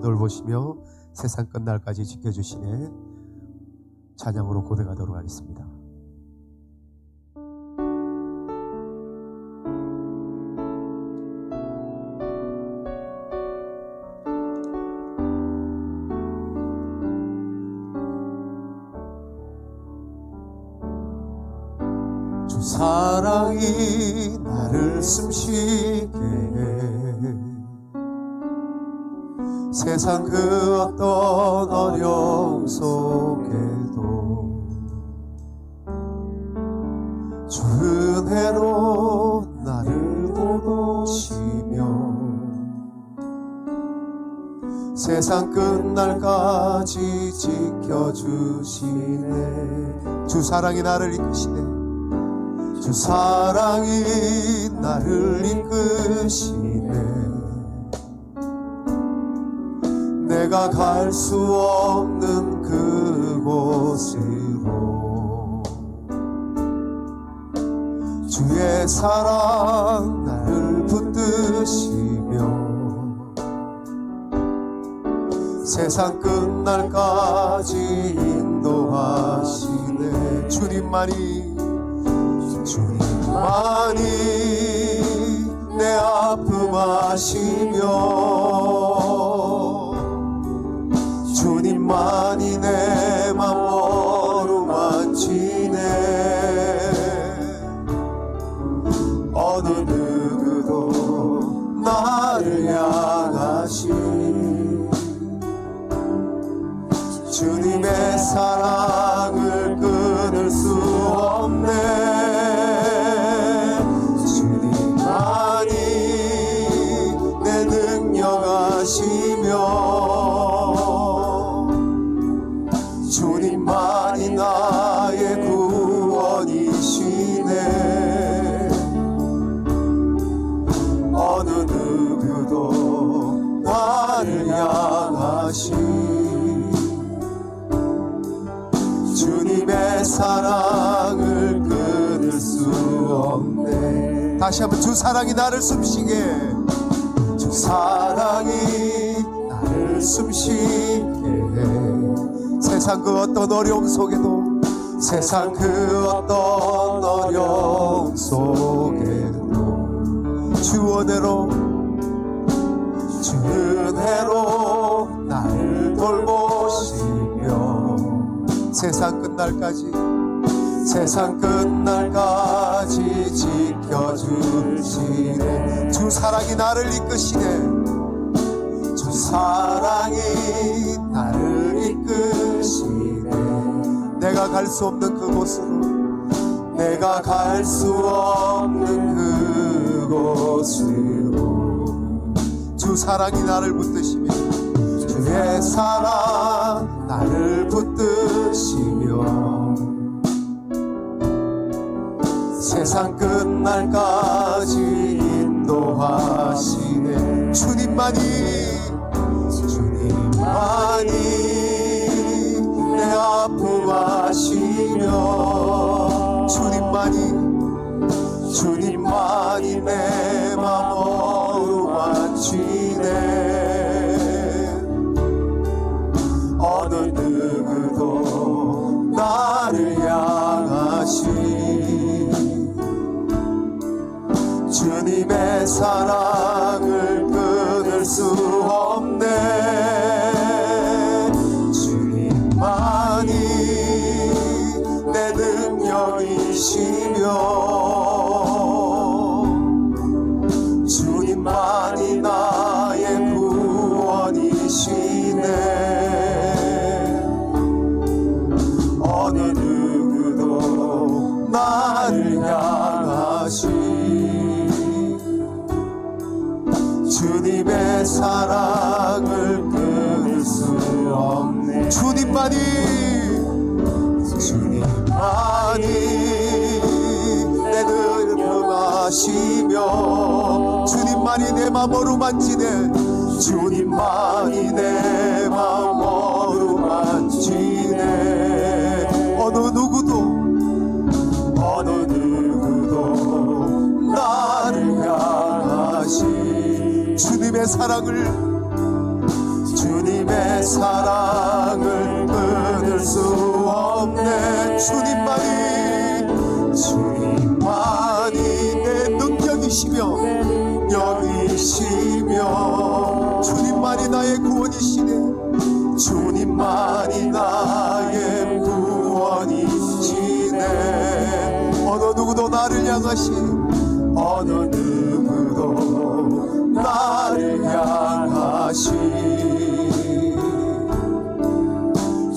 돌보시며 세상 끝날까지 지켜주시네. 찬양으로 고백하도록 하겠습니다. 주 사랑이 나를 숨쉬게 해. 세상 그 어떤 어려움 속에도 주 은혜로 나를 돌보시며 세상 끝날까지 지켜주시네. 주 사랑이 나를 이끄시네. 주 사랑이 나를 이끄시네. 내가 갈 수 없는 그곳으로 주의 사랑 나를 붙드시며 세상 끝날까지 인도하시네. 주님만이 내 아픔 아시며 주님만이 내 맘 어루만지네. 어느 누구도 나를 향하신 주님의 사랑을 끊을 수 없네. 주님만이 내 능력하시며 주님만이 나의 구원이시네. 어느 누구도 나를 향하신 주님의 사랑을 끊을 수 없네. 다시 한번 주 사랑이 나를 숨쉬게 해. 주 사랑이 나를 숨쉬게 해. 세상 그 어떤 어려움 속에도 세상 그 어떤 어려움 속에도 주 은혜로 나를 돌보시며 세상 끝날까지 지켜주시네. 주 사랑이 나를 이끄시네. 주 사랑이 나를 이끄시네. 내가 갈 수 없는 그곳으로 주 사랑이 나를 붙드시며 주의 사랑 나를 붙드시며 세상 끝날까지 인도하시네. 주님만이 내 아픔 아시며 주님만이 내 맘 어루만지네. 어느 누구도 나를 향하신 주님의 사랑을 끊을 수 없네. 주님만이 내 능력이시며 주님만이 나의 구원이시네. 어느 누구도 나를 향하신 주님의 사랑을 끊을 수 없네. 주님만이 내 능력하시며 주님만이 내 맘 어루만지네. 주님만이 내 맘 어루만지네. 어느 누구도 나를 향하신 주님의 사랑을 주님의 사랑을 끊을 수 없네. 주님만이 내 능력이시며 주님만이 나의 구원이시네. 주님만이 나의 구원이시네. 어느 누구도 나를 향하시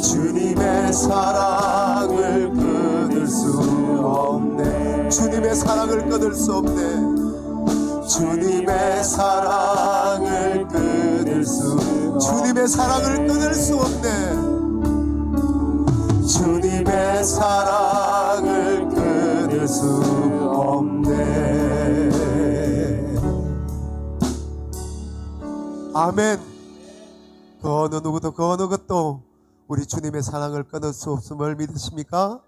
주님의 사랑을 끊을 수 없네. 주님의 사랑을 끊을 수 없네. 주님의 사랑을 끊을 수 주님의 사랑을 끊을 수 없네. 주님의 사랑을 끊을 수 없네. 아멘. 그 어느 누구도 그 어느 것도 우리 주님의 사랑을 끊을 수 없음을 믿으십니까?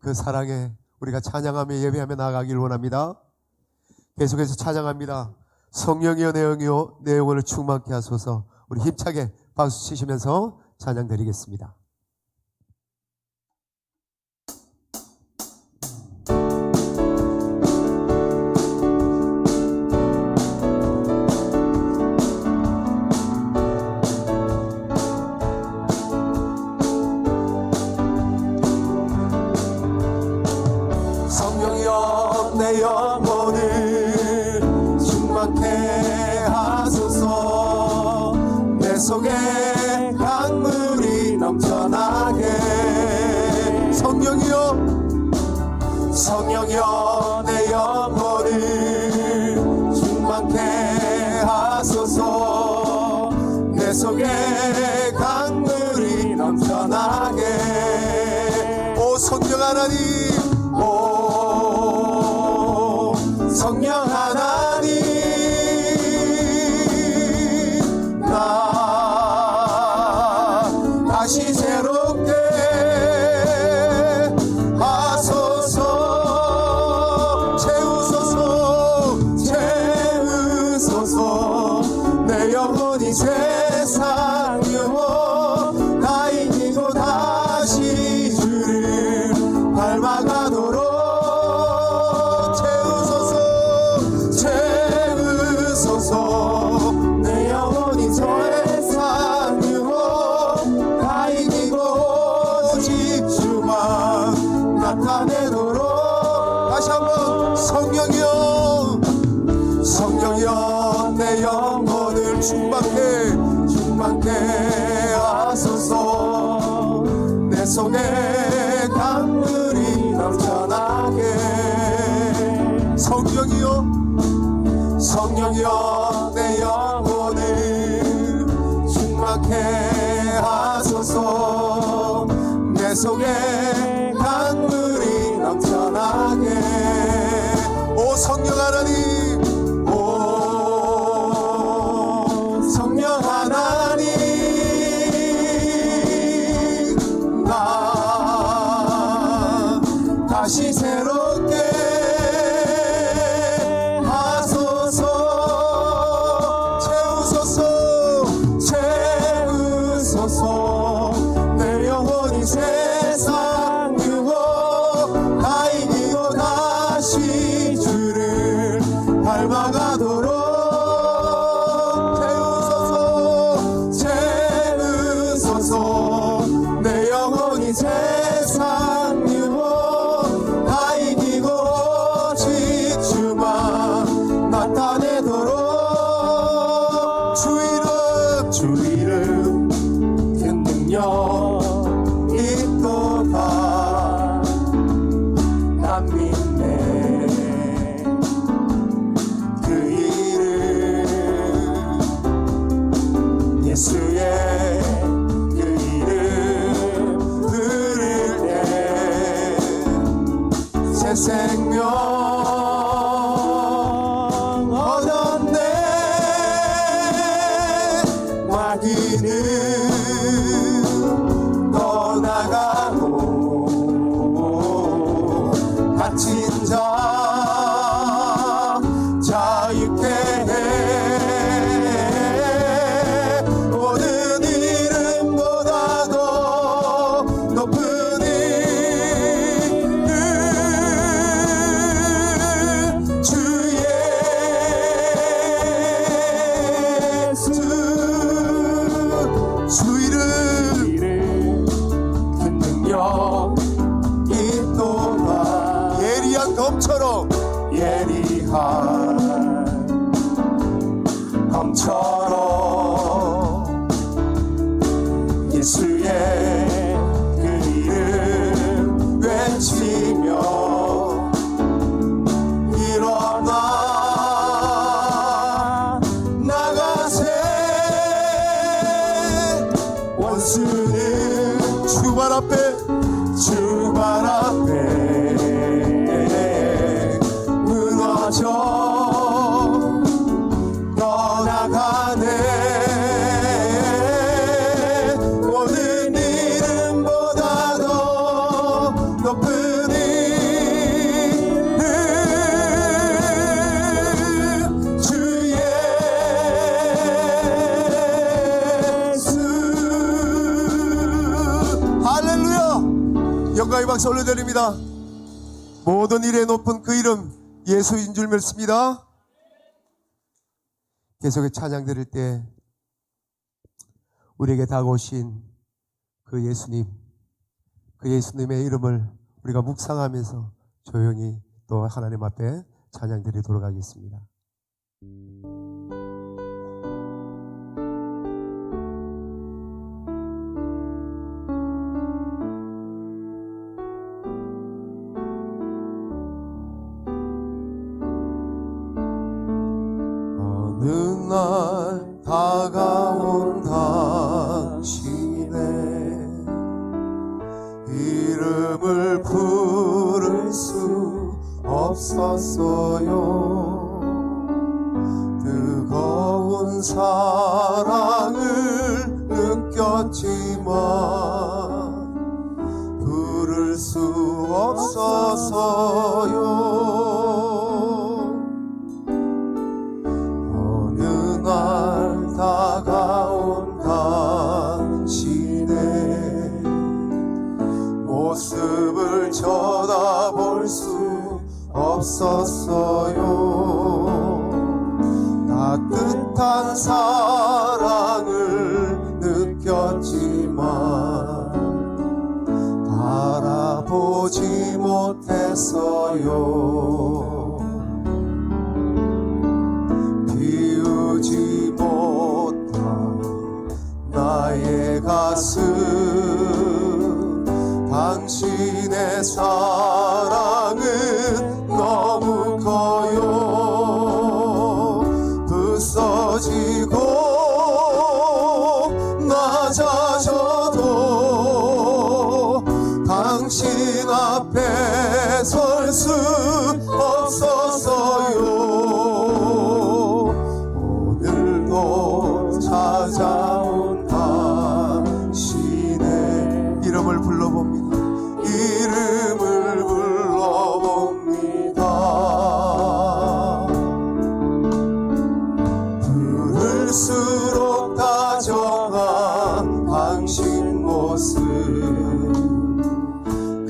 그 사랑에 우리가 찬양하며 예배하며 나아가길 원합니다. 계속해서 찬양합니다. 성령이여 내 영혼을 충만케 하소서. 우리 힘차게 박수 치시면서 찬양 드리겠습니다. 성령이여 내 영혼을 충만케 하소서. 내 속에 강물이 넘쳐나게. 성령이여 내 영혼을 충만케 하소서. 내 속에 강물이 넘쳐나게. 오 성령 하나님, 오 성령 하나님, 나 다시 새롭게 하소서. 채우소서. 내 영혼이 세상 유혹 다 이기고 다시 주를 닮아가도록 채우소서. 내 영혼이 세상 유혹 다 이기고 오직 주만 나타내도록. 다시 한번 성령이여 내 영혼을 충만케 하소서. 내 속에 강물이 넘쳐나게. 성령이여 내 영혼을 충만케 하소서. 내 속에 강물이 넘쳐나게. 오 성령 하나님, 오 성령 하나님, 나 다시 새롭게 하소서. 채우소서. 내 영혼이 세상 유혹 다 이기고 다시 주를 닮아가도록. 채우소서. 내 영혼이 세상 유혹 다 이기고 오직 주만 나타내도록. 주 이름 그 능력 있도다. 난 믿네. 그 이름 예수의 그 이름 들을 때 새 생명 얻었네. 마귀는 떠나가고 갇힌 자 자유케 해. 모든 일에 주 이름 그 능력 있도다. 예리한 검처럼 예리한 검처럼 예수의 그 이름 외치며 일어나 나가세. 원수는 주발 앞에 무너져 떠나가네. 모든 이름보다 더 높은 이름 주 예수. 할렐루야. 영광의 박수 올려드립니다. 모든 일에 높은 그 이름 예수인 줄 믿습니다. 계속해 찬양 드릴 때 우리에게 다가오신 그 예수님, 그 예수님의 이름을 우리가 묵상하면서 조용히 또 하나님 앞에 찬양 드리도록 하겠습니다. 어느 날 다가온 당신의 이름을 부를 수 없었어요. 뜨거운 사랑을 느꼈지만 부를 수 없어서요. 날 다가온 당신의 모습을 쳐다볼 수 없었어요. 따뜻한 사랑을 느꼈지만 바라보지 못했어요. 비우지 못한 나의 가슴 당신의 사랑은 너무 커요. 부서지고 낮아져도 당신 앞에 설 수 없었어요. 오늘도 찾아온 당신의 이름을 불러봅니다. 이름을 불러봅니다. 부를수록 다정한 당신 모습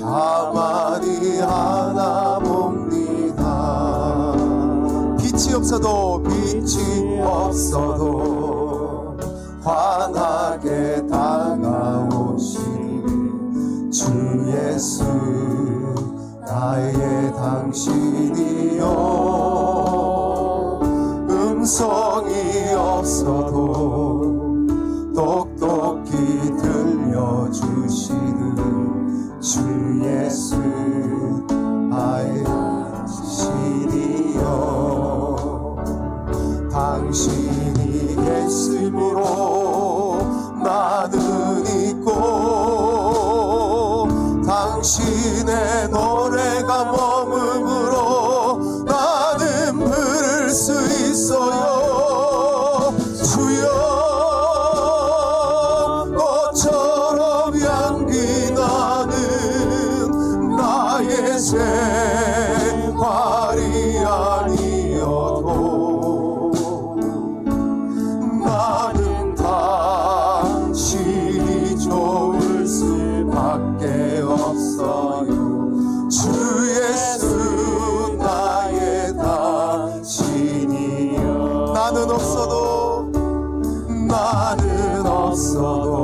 가만히 하나 봅니다. 빛이 없어도 환하게 다가오시는 주 예수 나의 당신이요. 음성이 없어도 똑똑히 들려주시는 주 예수 나의 당신이요. 당신이 계심으로 나는 있고 당신의 노래가 머금으로 나는 부를 수 있어요. 주여 꽃처럼 향기 나는 나의 생활이 아니어도 나는 당신이 좋을 수밖에 없어요. 주 예수 나의 당신이여. 나는 없어도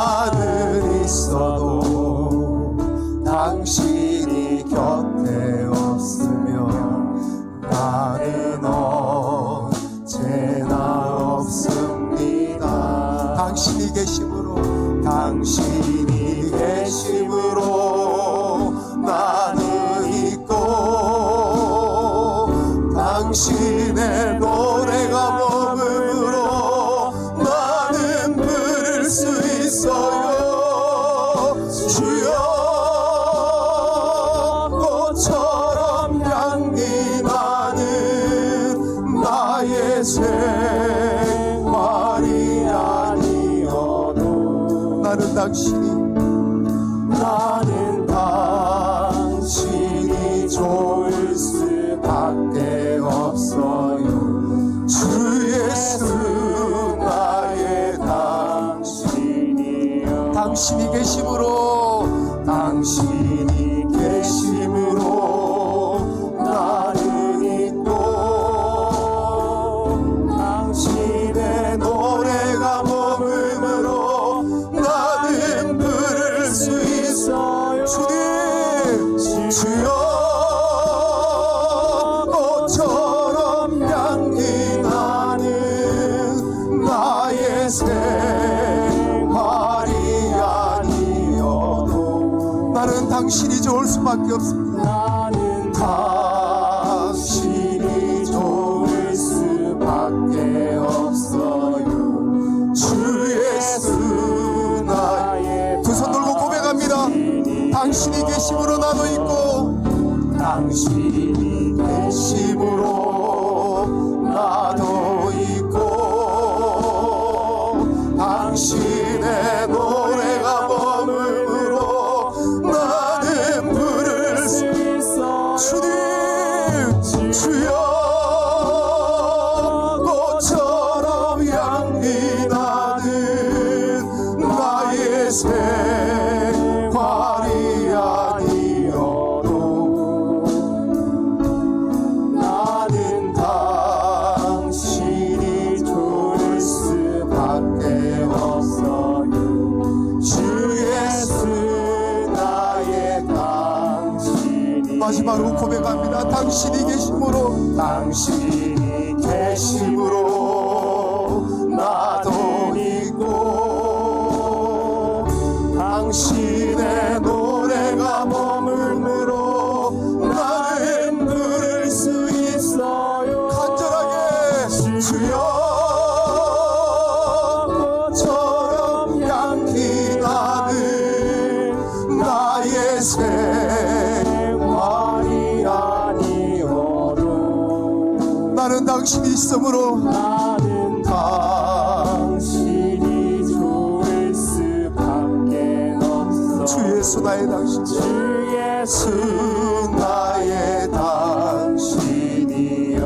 나는 있어도 당신이 곁에 없으면 나는 언제나 없습니다. 당신이 계심으로 당신이 계심으로 나는 있고 당신의 노래가 머금으로 나는 부를 수 있어요. 주여 꽃처럼 향기 나는 나의 생활이 아니어도 나는 당신이 좋을 수밖에 없어요. 주 예수 나의 당신이여. 당신이 계심으로 당신이 계심으로 나는 있고 당신의 노래가 머금으로 나는 부를 수 있어요. 주님 주여 꽃처럼 향기 나는 나의 생활이 아니어도 나는 당신이 좋을 수밖에 없습니다. 나는 당신이 좋을 수밖에 없어요. 주 예수 나의 두 손 들고 고백합니다. 당신이 계심으로 나도 있고 당신이 계심으로 나도 있고 당신의 노래가 머금으로 나는 부를 수 있어. 주님 주여 꽃처럼 향기 나는 나의 생활이 아니어도 나는 당신이 좋을 수밖에 없어요. 주 예수 나의 당신이. 마지막으로 고백합니다. 당신이 계심으로 당신이 계심으로 나도 있고 당신의 노래가 머물므로 나는 부를 수 있어요. 간절하게 주여 꽃처럼 향기 나는 나의 생활이 아니어도 나는 당신이 있으므로 나는 당신이 좋을 수밖에 없어. 주 예수 나의 당신. 주 예수 나의 당신이여.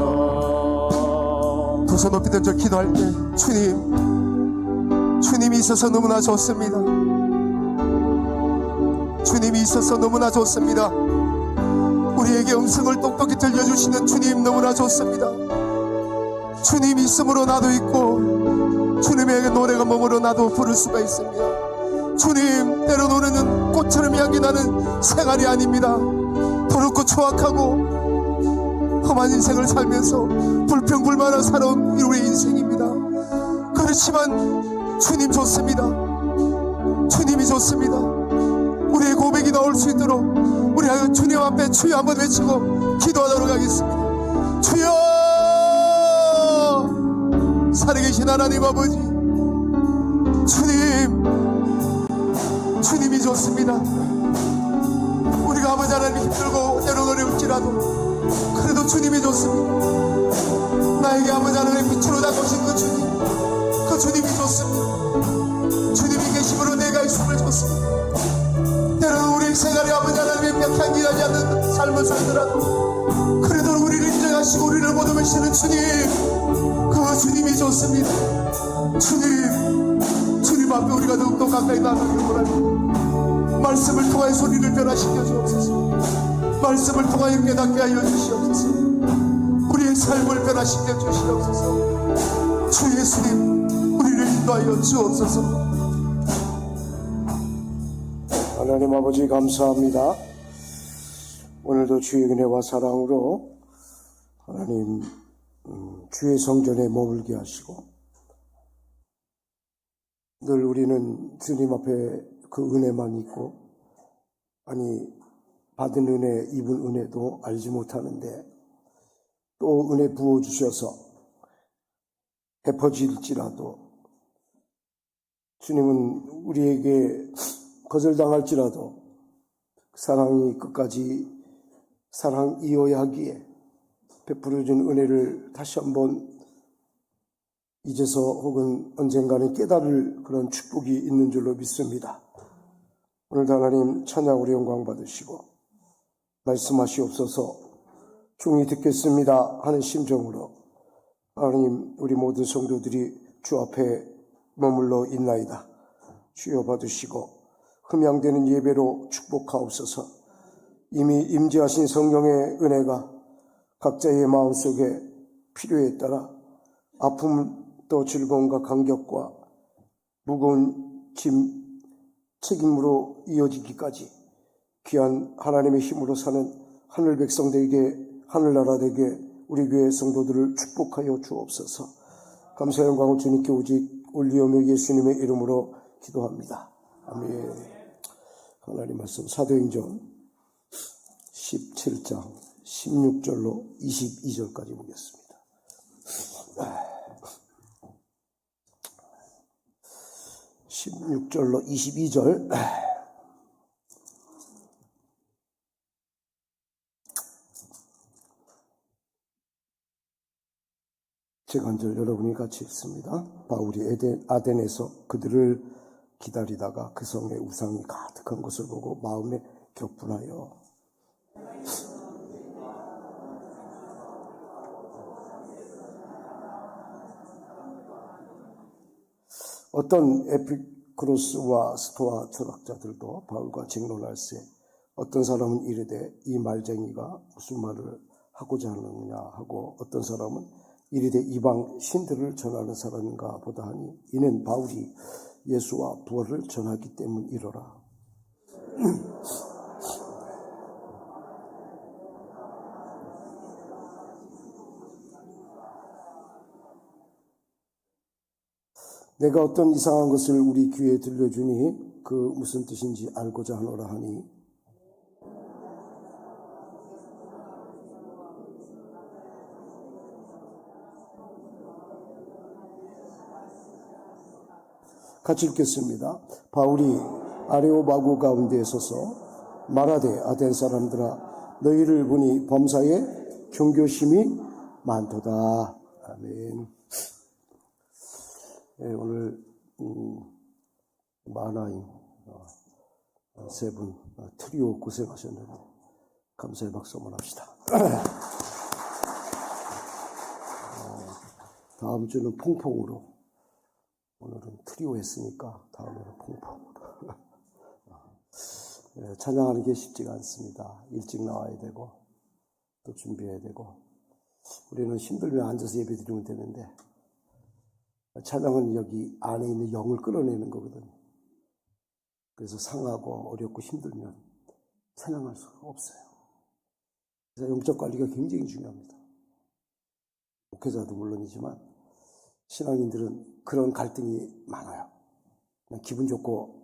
두 손 높이 던져 기도할 때 주님이 있어서 너무나 좋습니다. 주님이 있어서 너무나 좋습니다. 우리에게 음성을 똑똑히 들려주시는 주님 너무나 좋습니다. 주님이 있으므로 나도 있고 주님에게 노래가 머물러 나도 부를 수가 있습니다. 주님 때로 노래는 꽃처럼 향기 나는 생활이 아닙니다. 더럽고 추악하고 험한 인생을 살면서 불평불만한 살아온 우리의 인생입니다. 그렇지만 주님 좋습니다. 주님이 좋습니다. 우리의 고백이 나올 수 있도록 우리 주님 앞에 주여 한번 외치고 기도하도록 하겠습니다. 주여 살아계신 하나님 아버지, 주님이 좋습니다. 우리가 아버지 하나님 힘들고 때로 어려울지라도 그래도 주님이 좋습니다. 나에게 아버지 하나님 빛으로 다가오신 그 주님이 좋습니다. 주님이 계심으로 내가 있음을 좋습니다. 때로는 우리 생활에 아버지 하나님의 벽향기 나지 않는 삶을 살더라도 그래도 우리를 인정하시고 우리를 보듬으시는 주님, 그 주님이 좋습니다. 주님 앞에 우리가 더욱더 가까이 나가길 원합니다. 말씀을 통하여 소리를 변화시켜 주옵소서. 말씀을 통하여 깨닫게 하여 주시옵소서. 우리의 삶을 변화시켜 주시옵소서. 주 예수님, 우리를 인도하여 주옵소서. 하나님 아버지 감사합니다. 오늘도 주의 은혜와 사랑으로 하나님 주의 성전에 머물게 하시고 늘 우리는 주님 앞에 그 은혜만 있고 받은 은혜, 입은 은혜도 알지 못하는데 또 은혜 부어주셔서 베퍼질지라도 주님은 우리에게 거절당할지라도 사랑이 끝까지 사랑이어야 하기에 베풀어준 은혜를 다시 한번 이제서 혹은 언젠가는 깨달을 그런 축복이 있는 줄로 믿습니다. 오늘도 하나님 찬양으로 영광 받으시고 말씀하시옵소서. 종이 듣겠습니다 하는 심정으로 하나님 우리 모든 성도들이 주 앞에 머물러 있나이다. 주여 받으시고 흠양되는 예배로 축복하옵소서. 이미 임재하신 성령의 은혜가 각자의 마음속에 필요에 따라 아픔도 즐거움과 감격과 무거운 짐 책임으로 이어지기까지 귀한 하나님의 힘으로 사는 하늘 백성들에게 하늘나라 되게 우리 교회 성도들을 축복하여 주옵소서. 감사 영광을 주님께 오직 올리오며 예수님의 이름으로 기도합니다. 아멘. 하나님 말씀 사도행전 17장 16절로 22절까지 보겠습니다. 16절로 22절. 제가 한 절 여러분이 같이 읽습니다. 바울이 아덴에서 그들을 기다리다가 그 성에 우상이 가득한 것을 보고 마음에 격분하여 어떤 에피크로스와 스토아 철학자들도 바울과 쟁론할세 어떤 사람은 이르되 이 말쟁이가 무슨 말을 하고자 하느냐 하고 어떤 사람은 이르되 이방 신들을 전하는 사람인가 보다 하니 이는 바울이 예수와 부활을 전하기 때문이로라. 내가 어떤 이상한 것을 우리 귀에 들려주니 그 무슨 뜻인지 알고자 하노라 하니 같이 읽겠습니다. 바울이 아레오바구 가운데에 서서 말하되 아덴 사람들아 너희를 보니 범사에 경교심이 많도다. 아멘. 네, 오늘 만화인 세 분 트리오 고생하셨는데 감사의 박수 한번 합시다. 다음 주는 퐁퐁으로 오늘은 트리오 했으니까 다음에는 퐁퐁으로 찬양하는 게 쉽지가 않습니다. 일찍 나와야 되고 또 준비해야 되고 우리는 힘들면 앉아서 예배 드리면 되는데 찬양은 여기 안에 있는 영을 끌어내는 거거든요. 그래서 상하고 어렵고 힘들면 찬양할 수가 없어요. 그래서 영적 관리가 굉장히 중요합니다. 목회자도 물론이지만 신앙인들은 그런 갈등이 많아요. 그냥 기분 좋고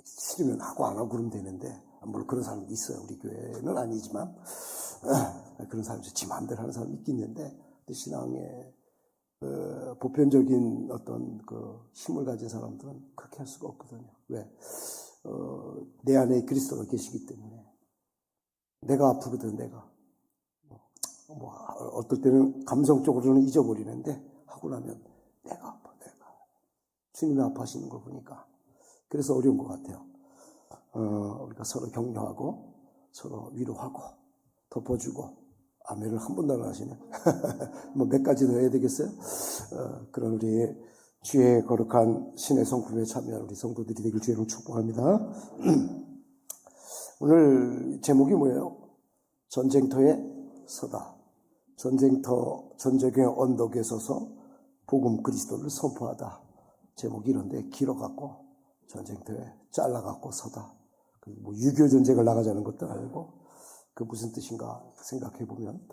싫으면 하고 안 하고 그러면 되는데 물론 그런 사람도 있어요. 우리 교회는 아니지만 그런 사람이 지 마음대로 하는 사람이 있긴 있는데 신앙에 보편적인 어떤 그 힘을 가진 사람들은 그렇게 할 수가 없거든요. 왜? 내 안에 그리스도가 계시기 때문에 내가 아프거든. 내가 어떨 때는 감성적으로는 잊어버리는데 하고 나면 내가 아파. 내가 주님이 아파하시는 걸 보니까 그래서 어려운 것 같아요. 우리가 서로 격려하고 서로 위로하고 덮어주고 아멘을 한 번도 안 하시네. 뭐 몇 가지 더 해야 되겠어요? 그런 우리 주의 거룩한 신의 성품에 참여한 우리 성도들이 되길 주의로 축복합니다. 오늘 제목이 뭐예요? 전쟁터에 서다. 전쟁의 언덕에 서서 복음 그리스도를 선포하다. 제목이 이런데 길어갖고 전쟁터에 잘라갖고 서다. 뭐 6.25 전쟁을 나가자는 것도 아니고 그 무슨 뜻인가 생각해 보면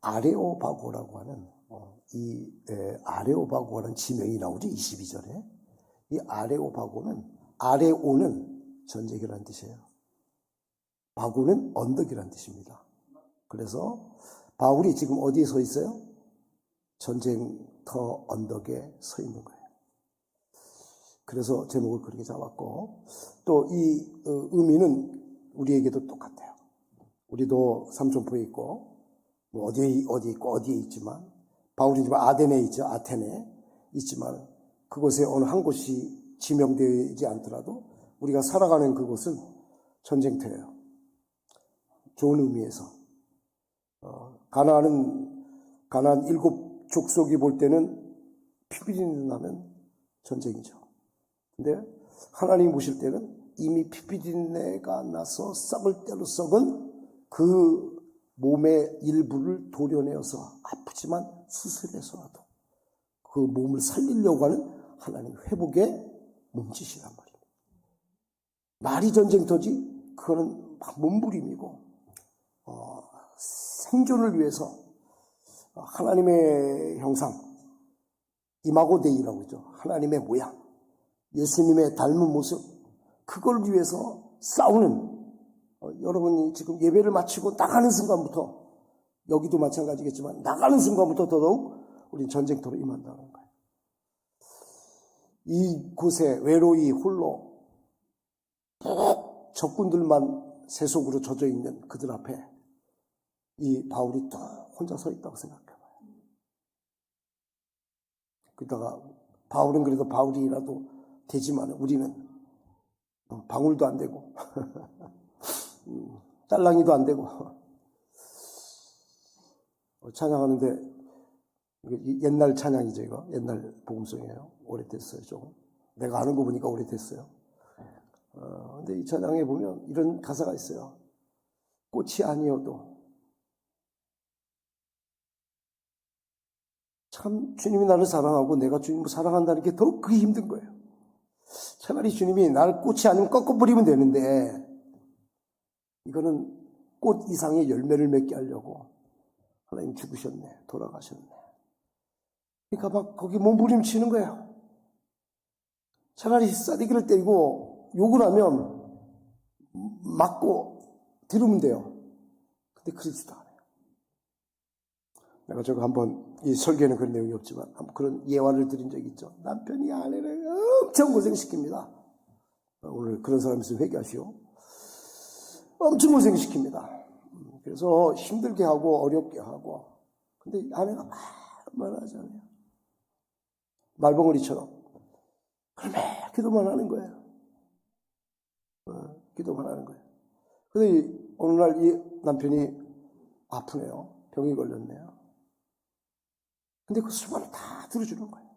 아레오바고라고 하는 이 아레오바고라는 지명이 나오죠. 22절에. 이 아레오바고는 아레오는 전쟁이라는 뜻이에요. 바고는 언덕이라는 뜻입니다. 그래서 바울이 지금 어디에 서 있어요? 전쟁터 언덕에 서 있는 거예요. 그래서 제목을 그렇게 잡았고 또 이 의미는 우리에게도 똑같아요. 우리도 삼천포에 있고 뭐 어디에 있고 어디에 있지만 바울이 지금 아덴에 있죠. 아테네에 있지만 그곳에 어느 한 곳이 지명되지 않더라도 우리가 살아가는 그곳은 전쟁터예요. 좋은 의미에서 가나안 7 족속이 볼 때는 피비린내 나는 전쟁이죠. 근데 하나님이 보실 때는 이미 피비린내가 나서 썩을 대로 썩은 그 몸의 일부를 도려내어서 아프지만 수술해서라도 그 몸을 살리려고 하는 하나님 회복의 몸짓이란 말입니다. 말이 전쟁터지 그거는 몸부림이고 생존을 위해서 하나님의 형상 이마고 데이라고 그러죠. 하나님의 모양 예수님의 닮은 모습 그걸 위해서 싸우는 여러분이 지금 예배를 마치고 나가는 순간부터 여기도 마찬가지겠지만 나가는 순간부터 더더욱 우리는 전쟁터로 임한다는 거예요. 이곳에 외로이 홀로 적군들만 세속으로 젖어 있는 그들 앞에 이 바울이 또 혼자 서 있다고 생각해봐요. 그러다가 바울은 그래도 바울이라도 되지만 우리는 방울도 안 되고 딸랑이도 안 되고 찬양하는데 옛날 찬양이죠. 이거 옛날 복음송이에요. 오래됐어요. 좀 내가 아는 거 보니까 오래됐어요. 근데 이 찬양에 보면 이런 가사가 있어요. 꽃이 아니어도 참 주님이 나를 사랑하고 내가 주님을 사랑한다는 게 더 그게 힘든 거예요. 차라리 주님이 나를 꽃이 아니면 꺾어버리면 되는데 이거는 꽃 이상의 열매를 맺게 하려고 하나님 죽으셨네, 돌아가셨네. 그러니까 막 거기 몸부림치는 거예요. 차라리 싸대기를 때리고 욕을 하면 맞고 들으면 돼요. 근데 그러지도 않아요. 내가 저거 한번 이 설교에는 그런 내용이 없지만 한번 그런 예화를 드린 적이 있죠. 남편이 아내를 엄청 고생시킵니다. 오늘 그런 사람 있으면 회개하시오. 엄청 고생시킵니다. 그래서 힘들게 하고 어렵게 하고 근데 아내가 말만 하잖아요. 말벙어리처럼 그러면 기도만 하는 거예요. 기도만 하는 거예요. 근데 어느 날 이 남편이 아프네요. 병이 걸렸네요. 근데 그 수발을 다 들어주는 거예요.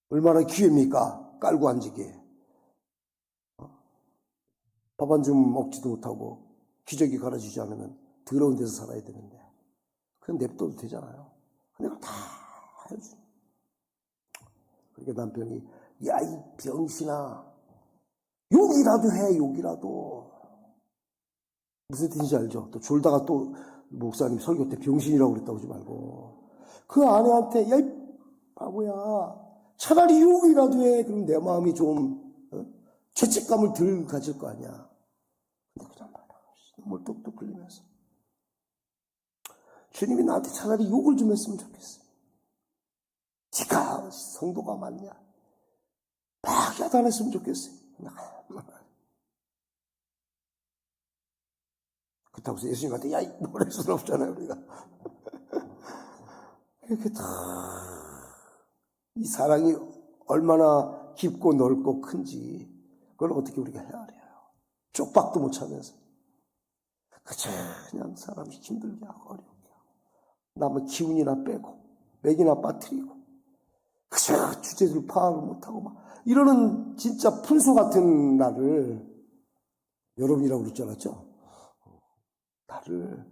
얼마나 기회입니까? 깔고 앉기에. 밥 한 줌 먹지도 못하고 기저귀 갈아주지 않으면 더러운 데서 살아야 되는데 그냥 냅둬도 되잖아요. 근데 그걸 다 해주죠. 그러니까 남편이 야 이 병신아 욕이라도 해 욕이라도 무슨 뜻인지 알죠? 또 졸다가 또 목사님 설교 때 병신이라고 그랬다고 하지 말고 그 아내한테 야 이 바보야 차라리 욕이라도 해 그럼 내 마음이 좀 죄책감을 덜 가질 거 아니야. 근데 그냥 말이야 눈물 뚝뚝 흘리면서 주님이 나한테 차라리 욕을 좀 했으면 좋겠어. 지가 성도가 맞냐 막 야단했으면 좋겠어. 그렇다고 해서 예수님한테 야이 뭐랄 수는 없잖아요 우리가. 이렇게 다 이 사랑이 얼마나 깊고 넓고 큰지 그걸 어떻게 우리가 헤아려요. 쪽박도 못 차면서 그냥 사람이 힘들게 하고 어렵게 하고 남의 기운이나 빼고 맥이나 빠뜨리고 그저 주제를 파악을 못하고 막 이러는 진짜 푼수 같은 나를 여러분이라고 그랬지 않았죠? 나를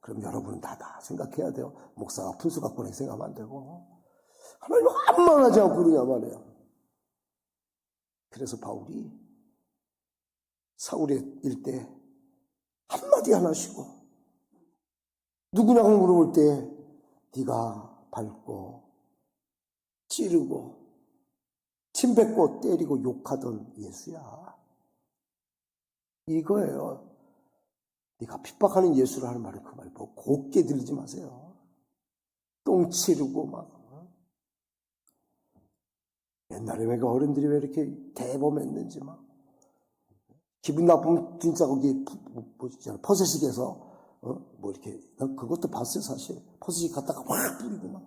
그럼 여러분은 나다 생각해야 돼요. 목사가 푼수 갖고 내 생각하면 안 되고 하나님은 아무 말 하지 않고 그러냐 말이에요. 그래서 바울이 사울의 일때 한마디 안 하시고 누구냐고 물어볼 때 네가 밟고 찌르고 침 뱉고 때리고 욕하던 예수야. 이거예요. 네가 핍박하는 예수를 하는 말은 그 말이고 곱게 들리지 마세요. 똥 치르고 막. 옛날에 왜 어른들이 왜 이렇게 대범했는지 막. 기분 나쁘면 진짜 거기 퍼세식에서 뭐 이렇게 그것도 봤어요 사실. 퍼세식 갖다가 확 뿌리고 막.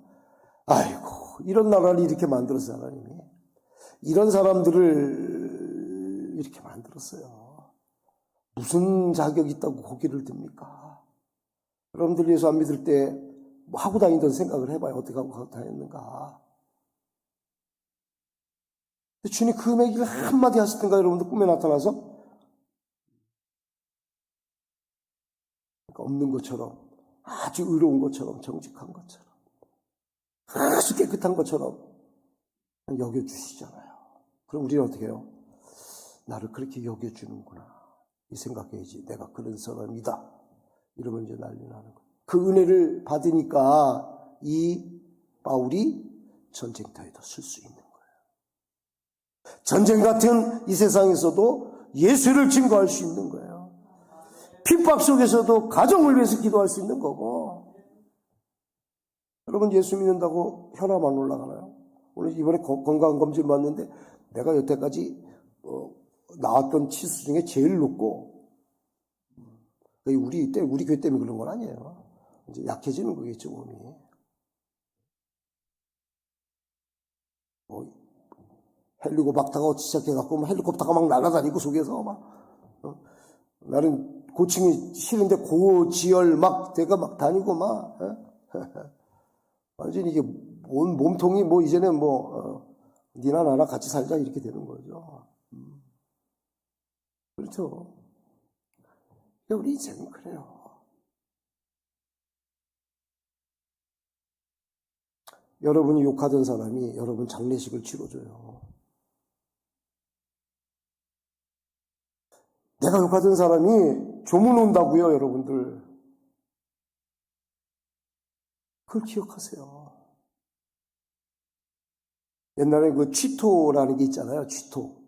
아이고 이런 나라를 이렇게 만들었어요 하나님이. 이런 사람들을 이렇게 만들었어요. 무슨 자격이 있다고 고개를 듭니까? 여러분들 예수 안 믿을 때 뭐 하고 다니던 생각을 해봐요. 어떻게 하고 다녔는가. 주님 그 얘기를 한마디 하시던가 여러분들 꿈에 나타나서 그러니까 없는 것처럼 아주 의로운 것처럼 정직한 것처럼 아주 깨끗한 것처럼 여겨주시잖아요. 그럼 우리는 어떻게 해요? 나를 그렇게 여겨주는구나. 이 생각해야지. 내가 그런 사람이다. 이러면 이제 난리 나는 거예요. 그 은혜를 받으니까 이 바울이 전쟁터에도 쓸 수 있는 거예요. 전쟁 같은 이 세상에서도 예수를 증거할 수 있는 거예요. 핍박 속에서도 가정을 위해서 기도할 수 있는 거고. 여러분 예수 믿는다고 혈압 안 올라가나요? 오늘 이번에 건강검진 받는데 내가 여태까지 나왔던 치수 중에 제일 높고, 우리 교회 때문에 그런 건 아니에요. 이제 약해지는 거겠죠, 몸이. 헬리콥터가 시작해갖고, 헬리콥터가 막 날아다니고 속에서 막, 나는 고층이 싫은데 고지열 막, 내가 막 다니고 막, 완전히 이게 몸통이 뭐, 이제는 뭐, 니나 나나 같이 살자 이렇게 되는 거죠. 그렇죠. 우리 인생은 그래요. 여러분이 욕하던 사람이 여러분 장례식을 치러줘요. 내가 욕하던 사람이 조문 온다고요, 여러분들. 그걸 기억하세요. 옛날에 그 취토라는 게 있잖아요, 취토.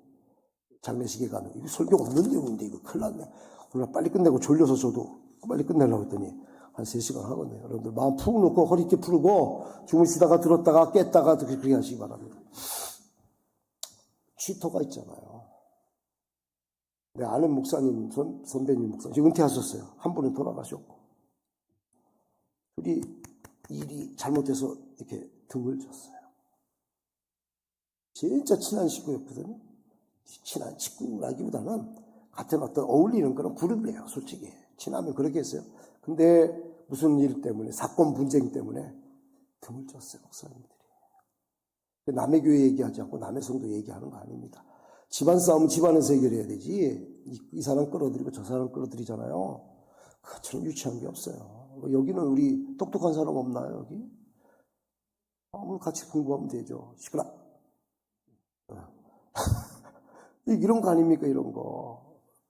장례식에 가면. 이거 설교 없는 내용인데, 이거 큰일 났네. 오늘 빨리 끝내고 졸려서 저도 빨리 끝내려고 했더니 한 3시간 하거든요. 여러분들 마음 푹 놓고 허리 이렇게 풀고 주무시다가 들었다가 깼다가 그렇게 하시기 바랍니다. 취토가 있잖아요. 내 아는 목사님, 선배님 목사님, 지금 은퇴하셨어요. 한 분은 돌아가셨고. 둘이 일이 잘못해서 이렇게 등을 졌어요. 진짜 친한 식구였거든요. 친한 친구라기보다는 같은 어떤 어울리는 그런 그룹이에요, 솔직히. 친하면 그렇게 했어요. 근데 무슨 일 때문에, 사건 분쟁 때문에 등을 졌어요, 목사님들이. 남의 교회 얘기하지 않고 남의 성도 얘기하는 거 아닙니다. 집안 싸움은 집안에서 해결해야 되지. 이 사람 끌어들이고 저 사람 끌어들이잖아요. 그것처럼 유치한 게 없어요. 여기는 우리 똑똑한 사람 없나요, 여기? 오늘 같이 공부하면 되죠. 시끄러. 이런 거 아닙니까, 이런 거.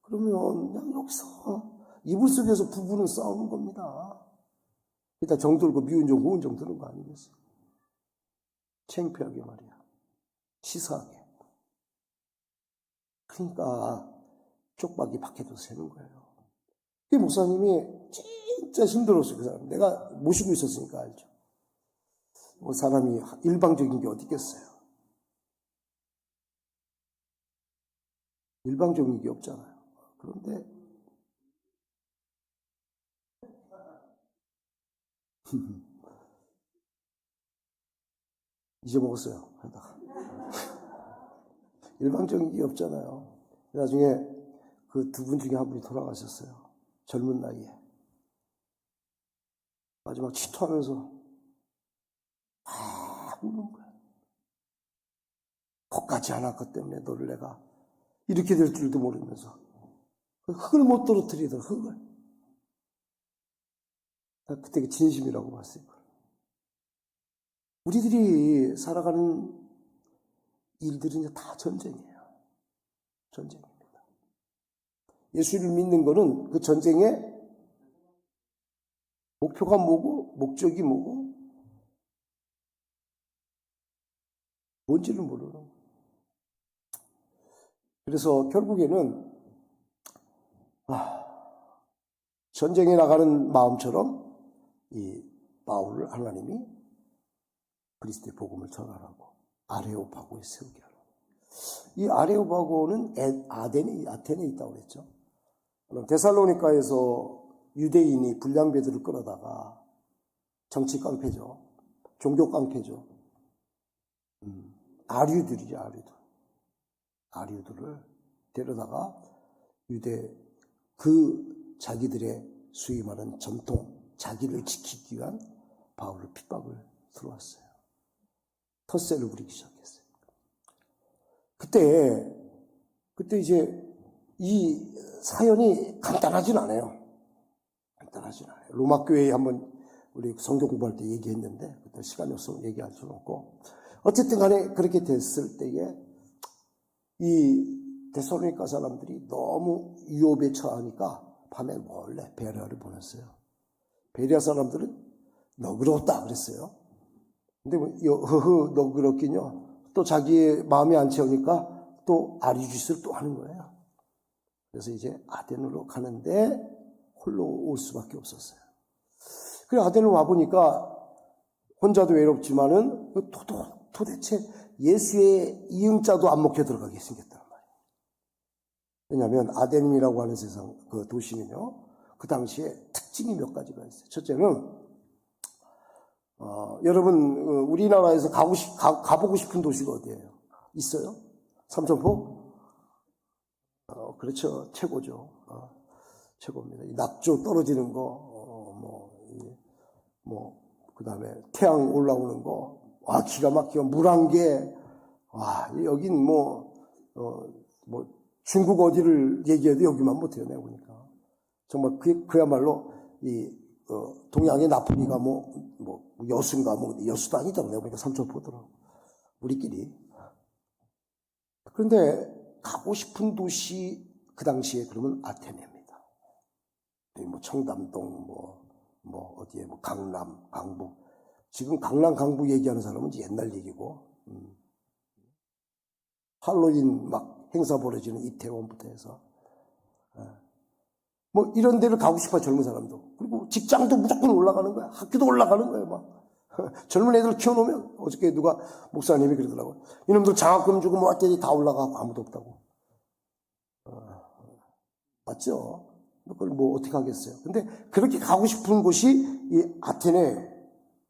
그러면 그냥 여기서 이불 속에서 부부는 싸우는 겁니다. 일단 정 들고 미운 정 고운 정 드는 거 아니겠어요? 창피하게 말이야. 치사하게. 그러니까 쪽박이 밖에도 새는 거예요. 그 목사님이 진짜 힘들었어요. 그 사람. 내가 모시고 있었으니까 알죠. 뭐 사람이 일방적인 게 어디 있겠어요. 일방적인 게 없잖아요. 그런데 잊어먹었어요. 하다가 일방적인 게 없잖아요. 나중에 그 두 분 중에 한 분이 돌아가셨어요. 젊은 나이에. 마지막 취토하면서 우는 거야. 거까지 않았기 때문에 너를 내가 이렇게 될 줄도 모르면서 흙을 못 떨어뜨리던 흙을. 그때 그 진심이라고 봤어요. 우리들이 살아가는 일들은 다 전쟁이에요. 전쟁입니다. 예수를 믿는 거는 그 전쟁의 목표가 뭐고 목적이 뭐고 뭔지를 모르는 거예요. 그래서 결국에는 전쟁에 나가는 마음처럼 이 바울을 하나님이 그리스도의 복음을 전하라고 아레오파고에 세우게 하라고. 이 아레오파고는 아테네에 있다고 그랬죠. 그럼 데살로니가에서 유대인이 불량배들을 끌어다가 정치 깡패죠. 종교 깡패죠. 아류들이죠, 아류들을 데려다가 유대 그 자기들의 수위 말하는 전통, 자기를 지키기 위한 바울을 핍박을 들어왔어요. 텃세를 부리기 시작했어요. 그때 이제 이 사연이 간단하진 않아요. 로마 교회에 한번 우리 성경 공부할 때 얘기했는데 그때 시간이 없어서 얘기할 수는 없고 어쨌든 간에 그렇게 됐을 때에 이 데살로니가 사람들이 너무 위협에 처하니까 밤에 몰래 베레아를 보냈어요. 베레아 사람들은 너그럽다 그랬어요. 근데 너그럽긴요. 또 자기의 마음에 안 채우니까 또 아리짓을 또 하는 거예요. 그래서 이제 아덴으로 가는데 홀로 올 수밖에 없었어요. 그래 아덴을 와보니까 혼자도 외롭지만은 도대체 예수의 이응자도 안 먹혀 들어가게 생겼단 말이에요. 왜냐하면 아덴이라고 하는 세상 그 도시는요. 그 당시에 특징이 몇 가지가 있어요. 첫째는 여러분 우리나라에서 가보고 싶은 도시가 어디예요? 있어요? 삼천포? 그렇죠. 최고죠. 최고입니다. 낙조 떨어지는 거, 그 다음에 태양 올라오는 거, 기가 막히고, 물안개, 여긴 중국 어디를 얘기해도 여기만 못해요, 내가 보니까. 정말 그야말로, 동양의 나쁘기가 여수인가, 여수도 아니더라고, 내가 보니까 삼천포더라고. 우리끼리. 그런데 가고 싶은 도시, 그 당시에 그러면 아테네입니다. 청담동, 어디에, 강남, 강북. 지금 강남, 강북 얘기하는 사람은 이제 옛날 얘기고, 할로윈 행사 벌어지는 이태원부터 해서, 이런 데를 가고 싶어, 젊은 사람도. 그리고 직장도 무조건 올라가는 거야. 학교도 올라가는 거야, 젊은 애들 키워놓으면, 어저께 누가, 목사님이 그러더라고요. 이놈들 장학금 주고 왔더니 다 올라가고 아무도 없다고. 맞죠? 그걸 어떻게 하겠어요? 근데 그렇게 가고 싶은 곳이 이 아테네.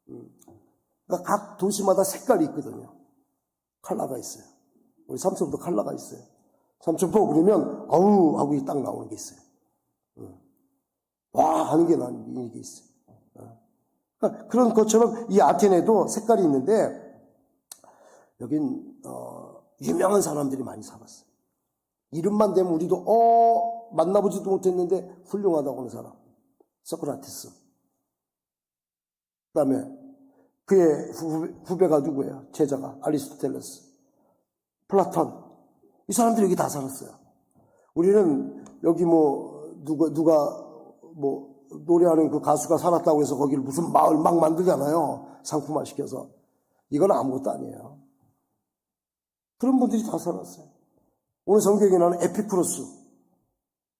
그러니까 각 도시마다 색깔이 있거든요. 컬러가 있어요. 우리 삼천포도 컬러가 있어요. 삼천포 그러면 아우 하고 딱 나오는 게 있어요. 와 하는 게 나는 게 있어요. 그러니까 그런 것처럼 이 아테네도 색깔이 있는데 여긴 유명한 사람들이 많이 살았어요. 이름만 되면 우리도 만나보지도 못했는데 훌륭하다고 하는 사람. 소크라테스. 그 다음에 그의 후배가 누구예요? 제자가 아리스토텔레스. 플라톤. 이 사람들이 여기 다 살았어요. 우리는 여기 누가 노래하는 그 가수가 살았다고 해서 거기를 무슨 마을 막 만들잖아요. 상품화 시켜서. 이건 아무것도 아니에요. 그런 분들이 다 살았어요. 오늘 성경에 나오는 에피쿠로스.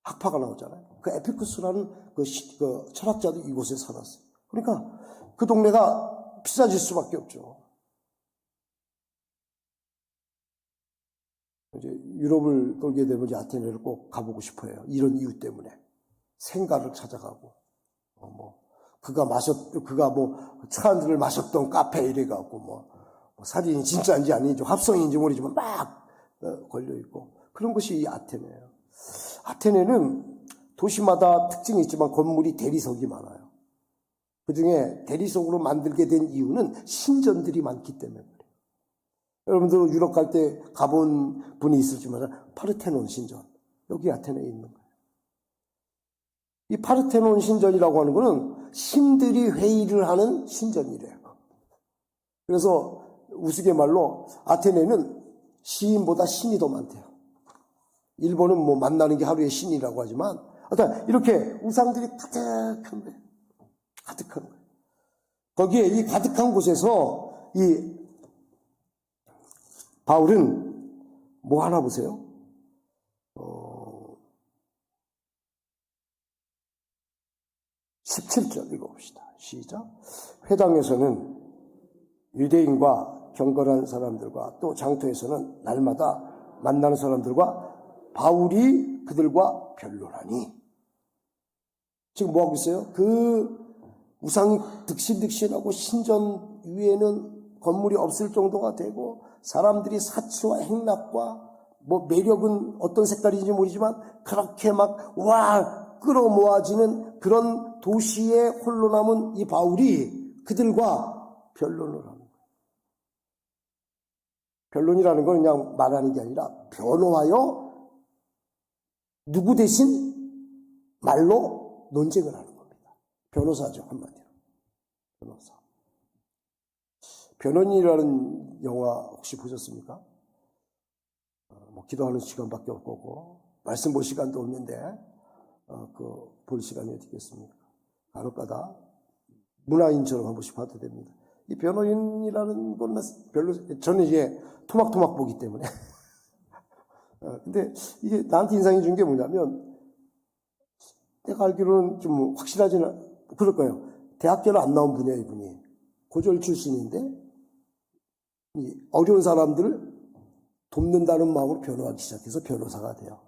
학파가 나오잖아요. 그 에피쿠스라는 그 철학자도 이곳에 살았어요. 그러니까 그 동네가 비싸질 수밖에 없죠. 이제 유럽을 돌게 되면 이제 아테네를 꼭 가보고 싶어요. 이런 이유 때문에. 생가를 찾아가고, 그가 차한들을 마셨던 카페 이래갖고, 살인이 진짜인지 아닌지, 합성인지 모르지만 막 걸려있고, 그런 것이 이 아테네예요. 아테네는 도시마다 특징이 있지만 건물이 대리석이 많아요. 그 중에 대리석으로 만들게 된 이유는 신전들이 많기 때문에 그래요. 여러분들 유럽 갈 때 가본 분이 있을지만 파르테논 신전, 여기 아테네에 있는 거예요. 이 파르테논 신전이라고 하는 거는 신들이 회의를 하는 신전이래요. 그래서 우스갯말로 아테네는 시인보다 신이 더 많대요. 일본은 뭐 만나는 게 하루의 신이라고 하지만, 어떤 이렇게 우상들이 가득한 거예요. 가득한 거예요. 거기에 이 가득한 곳에서 이 바울은 뭐 하나 보세요. 17절 읽어봅시다. 시작. 회당에서는 유대인과 경건한 사람들과 또 장터에서는 날마다 만나는 사람들과 바울이 그들과 변론하니. 지금 뭐 하고 있어요? 그 우상이 득실득실하고 신전 위에는 건물이 없을 정도가 되고 사람들이 사치와 행락과 뭐 매력은 어떤 색깔인지 모르지만 그렇게 막 끌어모아지는 그런 도시에 홀로 남은 이 바울이 그들과 변론을 하는 거예요. 변론이라는 건 그냥 말하는 게 아니라 변호하여 누구 대신 말로 논쟁을 하는 겁니다. 변호사죠, 한마디로. 변호사. 변론이라는 영화 혹시 보셨습니까? 뭐 기도하는 시간밖에 없고 말씀 볼 시간도 없는데 볼 시간이 어디 있겠습니까? 간혹가다 문화인처럼 한 번씩 봐도 됩니다. 이 변호인이라는 건 별로 저는 이제 토막토막 보기 때문에 근데 이게 나한테 인상이 준 게 뭐냐면 내가 알기로는 좀 확실하지는 그럴 거예요. 대학교를 안 나온 분이에요. 이분이 고졸 출신인데 이 어려운 사람들을 돕는다는 마음으로 변호하기 시작해서 변호사가 돼요.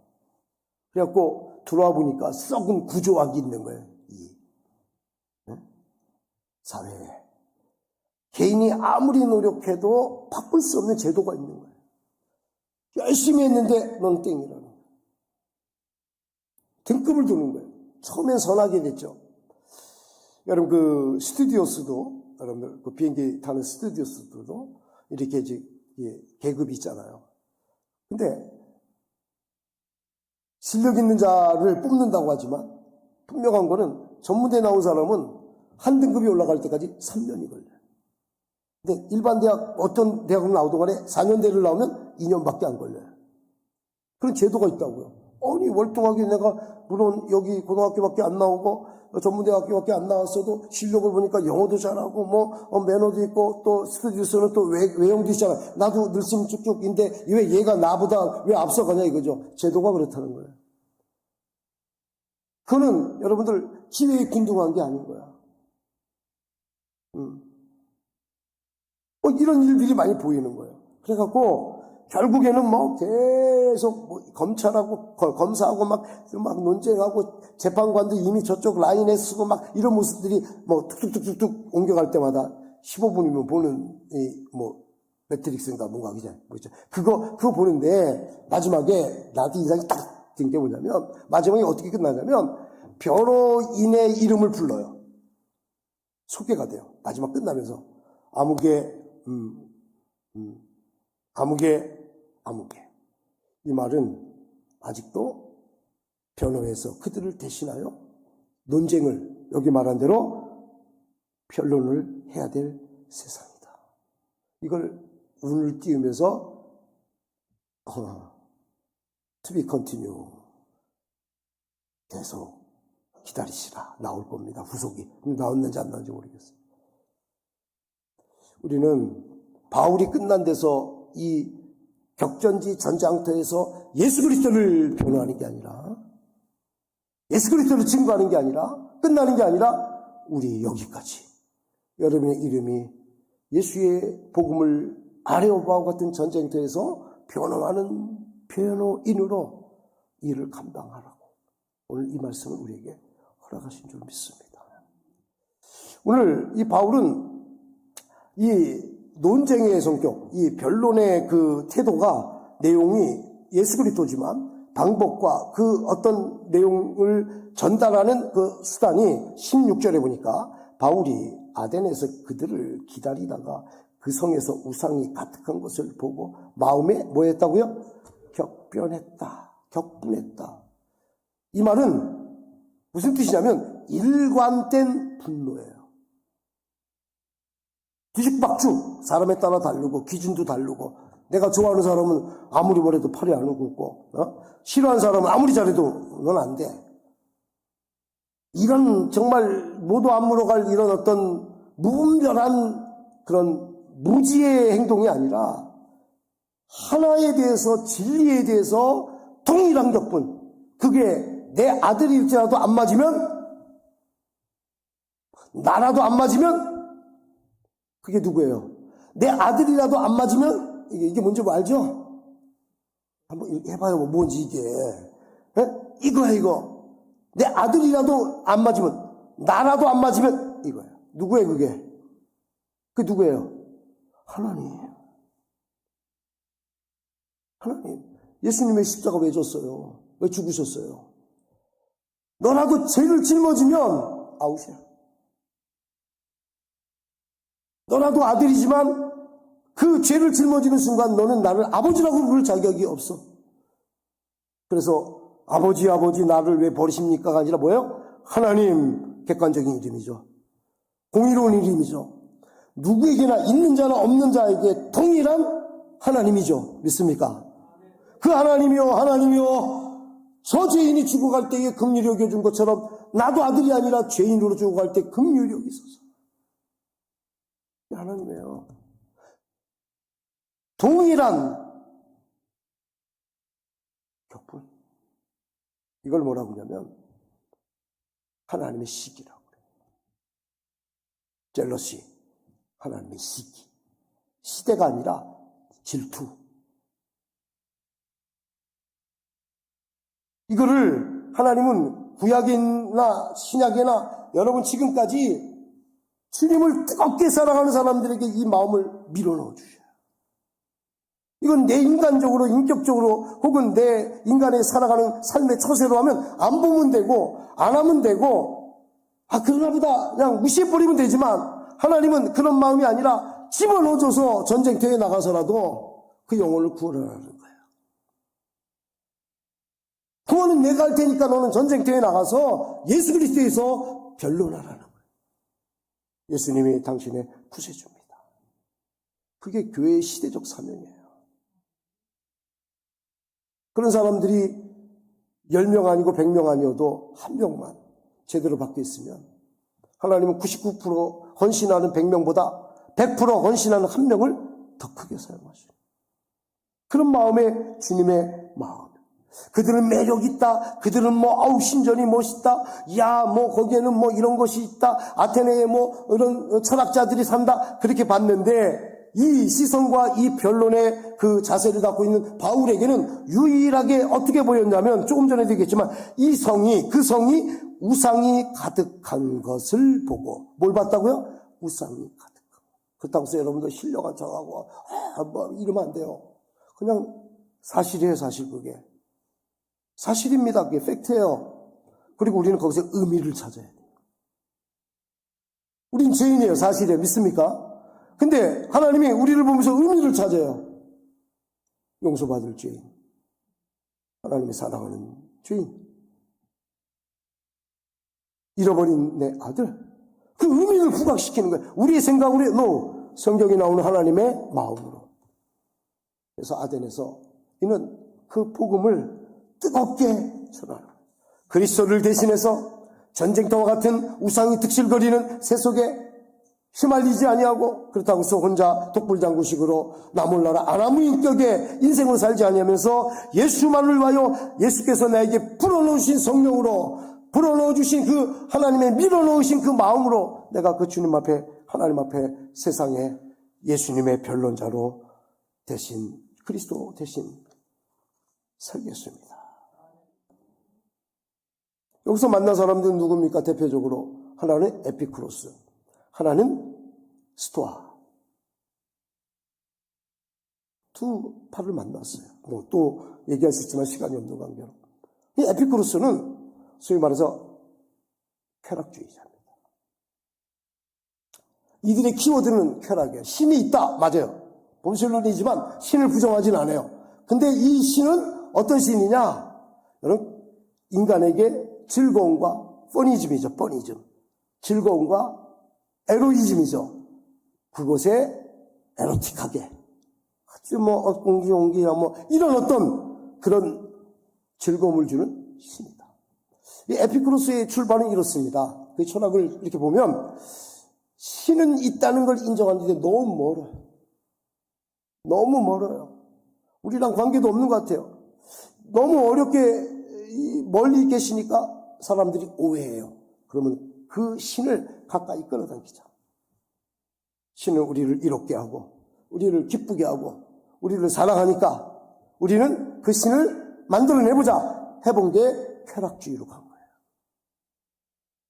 그래갖고 들어와 보니까 썩은 구조학이 있는 거예요. 이 사회에 개인이 아무리 노력해도 바꿀 수 없는 제도가 있는 거예요. 열심히 했는데 넌 땡이라는 거예요. 등급을 두는 거예요. 처음엔 선하게 됐죠. 여러분 그 스튜디오스도 여러분들 그 비행기 타는 스튜디오스들도 이렇게 이제 계급이 있잖아요. 근데 실력 있는 자를 뽑는다고 하지만 분명한 거는 전문대 나온 사람은 한 등급이 올라갈 때까지 3년이 걸려요. 근데 일반 대학 어떤 대학을 나오든 간에 4년대를 나오면 2년밖에 안 걸려요. 그런 제도가 있다고요. 아니 월등하게 내가 물론 여기 고등학교밖에 안 나오고 전문대학교밖에 안 나왔어도 실력을 보니까 영어도 잘하고 뭐 매너도 있고 또 스튜디오스는 또 외형도 있잖아. 나도 늘심 쭉쭉인데 왜 얘가 나보다 왜 앞서가냐 이거죠. 제도가 그렇다는 거예요. 그거는 여러분들 기회에 균등한 게 아닌 거야. 이런 일들이 많이 보이는 거예요. 그래갖고 결국에는 뭐 계속 뭐 검찰하고 검사하고 막 논쟁하고 재판관도 이미 저쪽 라인에 쓰고 막 이런 모습들이 뭐 툭툭툭툭 옮겨갈 때마다 15분이면 보는 뭐 매트릭스인가 뭔가 그죠? 그거 보는데 마지막에 나한테 인상이 딱 든 게 뭐냐면 마지막에 어떻게 끝나냐면 변호인의 이름을 불러요. 소개가 돼요. 마지막 끝나면서 아무개 이 말은 아직도 변호해서 그들을 대신하여 논쟁을 여기 말한 대로 변론을 해야 될 세상이다. 이걸 운을 띄우면서 to be continue 계속 기다리시라. 나올 겁니다. 후속이. 나왔는지 안 나왔는지 모르겠어요. 우리는 바울이 끝난 데서 이 격전지 전장터에서 예수 그리스도를 변호하는 게 아니라 예수 그리스도를 증거하는 게 아니라 끝나는 게 아니라 우리 여기까지 여러분의 이름이 예수의 복음을 아레오바와 같은 전쟁터에서 변호하는 변호인으로 일을 감당하라고 오늘 이 말씀을 우리에게 허락하신 줄 믿습니다. 오늘 이 바울은 이 논쟁의 성격, 이 변론의 그 태도가 내용이 예수 그리스도지만 방법과 그 어떤 내용을 전달하는 그 수단이 16절에 보니까 바울이 아덴에서 그들을 기다리다가 그 성에서 우상이 가득한 것을 보고 마음에 뭐 했다고요? 격분했다. 이 말은 무슨 뜻이냐면 일관된 분노예요. 뒤죽박죽 사람에 따라 다르고 기준도 다르고 내가 좋아하는 사람은 아무리 뭐래도 팔이 안 굽고, 싫어하는 사람은 아무리 잘해도 넌 안 돼. 이런 정말 모두 안 물어갈 이런 어떤 무분별한 그런 무지의 행동이 아니라 하나에 대해서, 진리에 대해서 동일한 격분. 그게 내 아들일지라도 안 맞으면, 나라도 안 맞으면, 그게 누구예요? 내 아들이라도 안 맞으면, 이게 뭔지 뭐 알죠? 한번 해봐요. 뭔지 이게. 이거야, 이거. 내 아들이라도 안 맞으면, 나라도 안 맞으면, 이거야. 누구예요, 그게? 그게 누구예요? 하나님. 하나님. 예수님의 십자가 왜 줬어요? 왜 죽으셨어요? 너라도 죄를 짊어지면 아웃이야. 너라도 아들이지만 그 죄를 짊어지는 순간 너는 나를 아버지라고 부를 자격이 없어. 그래서 아버지 나를 왜 버리십니까가 아니라 뭐예요? 하나님, 객관적인 이름이죠. 공의로운 이름이죠. 누구에게나 있는 자나 없는 자에게 동일한 하나님이죠. 믿습니까? 그 하나님이요 저 죄인이 죽어갈 때에 긍휼히 여겨준 것처럼 나도 아들이 아니라 죄인으로 죽어갈 때 긍휼히 여기소서. 하나님이에요. 동일한 격분. 이걸 뭐라고 하냐면 하나님의 시기라고 그래요. 젤러시, 하나님의 시기. 시대가 아니라 질투. 이거를 하나님은 구약이나 신약이나 여러분 지금까지 주님을 뜨겁게 사랑하는 사람들에게 이 마음을 밀어넣어 주셔요. 이건 내 인간적으로, 인격적으로 혹은 내 인간의 살아가는 삶의 처세로 하면 안 보면 되고 안 하면 되고 그러나 보다 그냥 무시해버리면 되지만 하나님은 그런 마음이 아니라 집어넣어줘서 전쟁터에 나가서라도 그 영혼을 구원하라는 거예요. 구원은 내가 할 테니까 너는 전쟁터에 나가서 예수 그리스도에서 변론하라는 거예요. 예수님이 당신의 구세주입니다. 그게 교회의 시대적 사명이에요. 그런 사람들이 10명 아니고 100명 아니어도 한 명만 제대로 받고 있으면 하나님은 99% 헌신하는 100명보다 100% 헌신하는 한 명을 더 크게 사용하시죠. 그런 마음에 주님의 마음. 그들은 매력 있다. 그들은 신전이 멋있다. 거기에는 이런 것이 있다. 아테네에 이런 철학자들이 산다. 그렇게 봤는데 이 시선과 이 변론의 그 자세를 갖고 있는 바울에게는 유일하게 어떻게 보였냐면 조금 전에도 얘기했지만 그 성이 우상이 가득한 것을 보고 뭘 봤다고요? 우상이 가득한 것. 그렇다고 해서 여러분들 신뢰가 저하고 이러면 안 돼요. 그냥 사실이에요. 사실 그게. 사실입니다. 그게 팩트예요. 그리고 우리는 거기서 의미를 찾아야 돼요. 우린 죄인이에요. 사실이에요. 믿습니까? 근데 하나님이 우리를 보면서 의미를 찾아요. 용서받을 죄인. 하나님이 사랑하는 죄인. 잃어버린 내 아들. 그 의미를 부각시키는 거예요. 우리의 생각으로 성경에 나오는 하나님의 마음으로. 그래서 아덴에서 이는 그 복음을 뜨겁게 전하는 거예요. 그리스도를 대신해서 전쟁터와 같은 우상이 득실거리는 새 속에 휘말리지 아니하고 그렇다고 해서 혼자 독불장구식으로 나 몰라라 아나무 인격의 인생으로 살지 아니하면서 예수만을 위하여 예수께서 나에게 불어넣으신 성령으로 불어넣어주신 그 하나님의 밀어넣으신 그 마음으로 내가 그 주님 앞에 하나님 앞에 세상에 예수님의 변론자로 대신 그리스도 대신 살겠습니다. 여기서 만난 사람들은 누굽니까? 대표적으로 하나는 에피쿠로스, 하나는 스토아. 두 파를 만났어요. 또 얘기할 수 있지만 시간이 없는 관계로. 이 에피쿠로스는 소위 말해서 쾌락주의자입니다. 이들의 키워드는 쾌락이에요. 신이 있다. 맞아요. 본실론이지만 신을 부정하진 않아요. 근데 이 신은 어떤 신이냐? 여러분, 인간에게 즐거움과 퍼니즘이죠. 퍼니즘. 즐거움과 에로이즘이죠. 그곳에 에로틱하게 뭐 옹기옹기나 뭐 이런 어떤 그런 즐거움을 주는 신이다. 이 에피쿠로스의 출발은 이렇습니다. 그 철학을 이렇게 보면 신은 있다는 걸 인정하는데 너무 멀어요. 너무 멀어요. 우리랑 관계도 없는 것 같아요. 너무 어렵게 멀리 계시니까 사람들이 오해해요. 그러면 그 신을 가까이 끌어당기자. 신은 우리를 이롭게 하고 우리를 기쁘게 하고 우리를 사랑하니까 우리는 그 신을 만들어내보자 해본 게 쾌락주의로 간 거예요.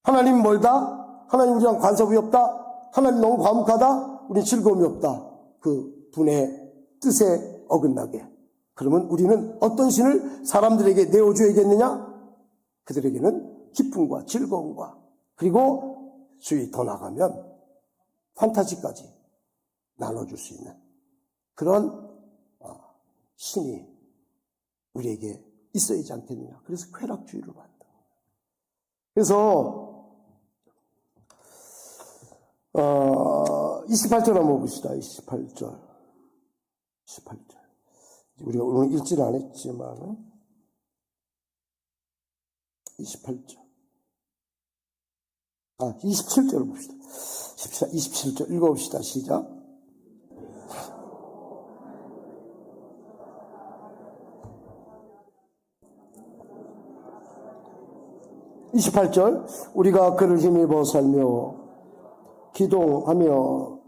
하나님 멀다. 하나님 우리랑 관섭이 없다. 하나님 너무 과묵하다. 우린 즐거움이 없다. 그 분의 뜻에 어긋나게. 그러면 우리는 어떤 신을 사람들에게 내어줘야겠느냐? 그들에게는 기쁨과 즐거움과 그리고 주의 더 나가면 판타지까지 나눠줄 수 있는 그런 신이 우리에게 있어야지 않겠느냐. 그래서 쾌락주의를 만든 거예요. 그래서 28절 한번 봅시다. 28절. 우리가 오늘 읽지는 안 했지만 28절. 27절을 봅시다. 27절 읽어봅시다. 시작. (28절) 우리가 그를 힘입어 살며 기동하며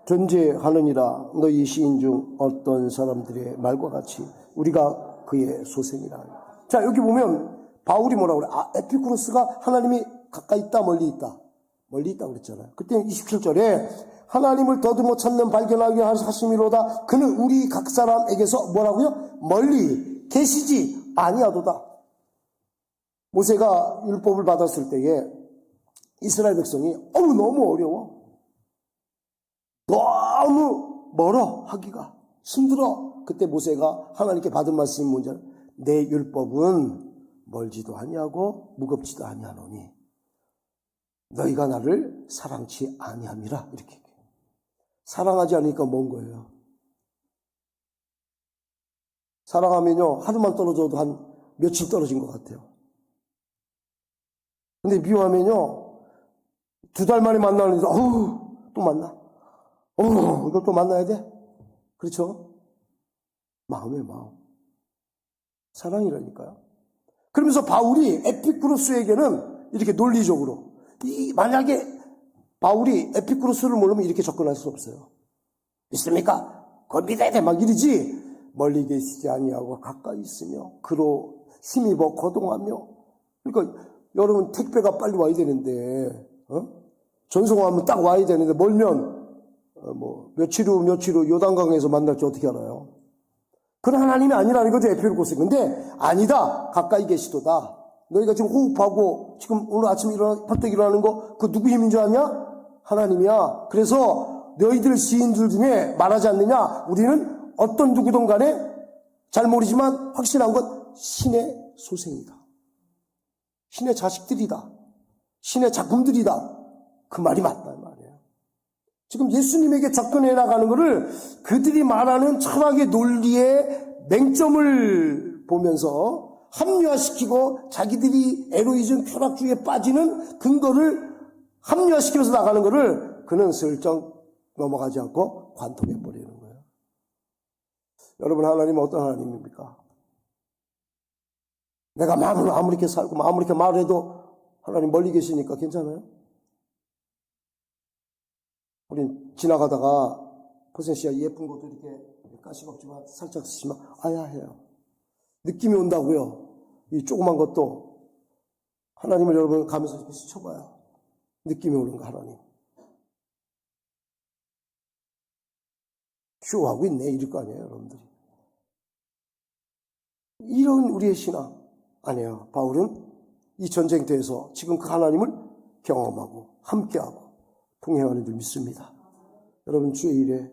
존재하느니라. 너희 시인 중 어떤 사람들의 말과 같이 우리가 그의 소생이라. 자, 여기 보면 바울이 뭐라고 그래? 에피쿠로스가 하나님이 가까이 있다 멀리 있다. 멀리 있다 그랬잖아요. 그때 27절에 하나님을 더듬어 찾는 발견하게 하심이로다. 그는 우리 각 사람에게서 뭐라고요? 멀리 계시지 아니하도다. 모세가 율법을 받았을 때에 이스라엘 백성이 너무 어려워. 너무 멀어 하기가 힘들어. 그때 모세가 하나님께 받은 말씀이 뭔지 내 율법은 멀지도 아니하고 무겁지도 아니하노니 너희가 나를 사랑치 아니함이라. 이렇게 얘기해요. 사랑하지 않으니까 먼 거예요. 사랑하면요 하루만 떨어져도 한 며칠 떨어진 것 같아요. 근데 미워하면요 2달 만에 만나는데 또 만나. 이걸 또 만나야 돼? 그렇죠? 마음의 마음. 사랑이라니까요. 그러면서 바울이 에피쿠로스에게는 이렇게 논리적으로 만약에 바울이 에피쿠로스를 모르면 이렇게 접근할 수 없어요. 믿습니까? 그건 믿어야 돼. 막 이러지. 멀리 계시지 아니하고 가까이 있으며 그로 힘입어 거동하며. 그러니까 여러분 택배가 빨리 와야 되는데 전송하면 딱 와야 되는데 멀면 며칠 후 요단강에서 만날지 어떻게 알아요? 그런 하나님이 아니라는 거죠, 에피쿠로스. 근데 아니다. 가까이 계시도다. 너희가 지금 호흡하고 지금 오늘 아침에 벌떡 일어나는 거 그 누구 힘인 줄 아냐? 하나님이야. 그래서 너희들 시인들 중에 말하지 않느냐? 우리는 어떤 누구든 간에 잘 모르지만 확실한 건 신의 소생이다. 신의 자식들이다. 신의 작품들이다. 그 말이 맞다 이 말이에요. 지금 예수님에게 접근해 나가는 것을 그들이 말하는 철학의 논리의 맹점을 보면서 합리화시키고 자기들이 에로이즘 쾌락주의에 빠지는 근거를 합리화시키면서 나가는 것을 그는 슬쩍 넘어가지 않고 관통해버리는 거예요. 여러분 하나님은 어떤 하나님입니까? 내가 마음으로 아무렇게 살고 아무렇게 말해도 하나님 멀리 계시니까 괜찮아요? 우린 지나가다가 고생 씨가 예쁜 것도 이렇게 가시가 없지만 살짝 쓰시면 아야 해요. 느낌이 온다고요. 이 조그만 것도 하나님을 여러분 가면서 이렇게 스쳐봐요. 느낌이 오는 거 하나님. 쇼하고 있네 이럴 거 아니에요 여러분들이. 이런 우리의 신앙 아니에요. 바울은 이 전쟁터에서 지금 그 하나님을 경험하고 함께하고 통행하는 줄 믿습니다. 여러분 주의 일에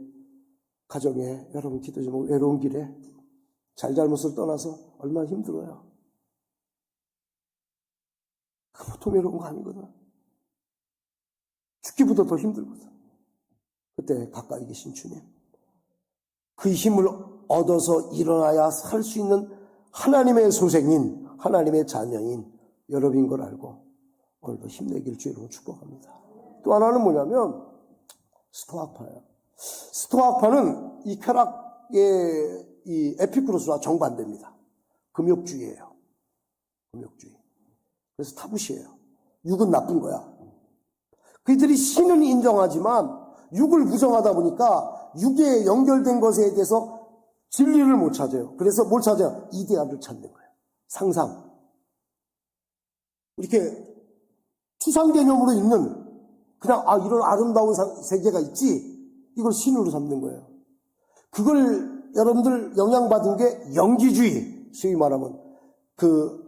가정에 여러분 기도 좀 외로운 길에 잘잘못을 떠나서 얼마나 힘들어요. 그 보통 외로운 거 아니거든. 죽기보다 더 힘들거든. 그때 가까이 계신 주님 그 힘을 얻어서 일어나야 살 수 있는 하나님의 소생인, 하나님의 자녀인 여러분인 걸 알고 오늘도 힘내길 주로 축복합니다. 또 하나는 뭐냐면 스토아파예요. 스토아파는 이 쾌락의 이 에피쿠로스와 정반대입니다. 금욕주의예요. 금욕주의. 그래서 타부시예요. 육은 나쁜 거야. 그들이 신은 인정하지만 육을 부정하다 보니까 육에 연결된 것에 대해서 진리를 못 찾아요. 그래서 뭘 찾아요? 이데아를 찾는 거예요. 상상. 이렇게 추상 개념으로 있는 그냥 이런 아름다운 세계가 있지, 이걸 신으로 삼는 거예요. 그걸 여러분들 영향받은 게 영지주의, 소위 말하면 그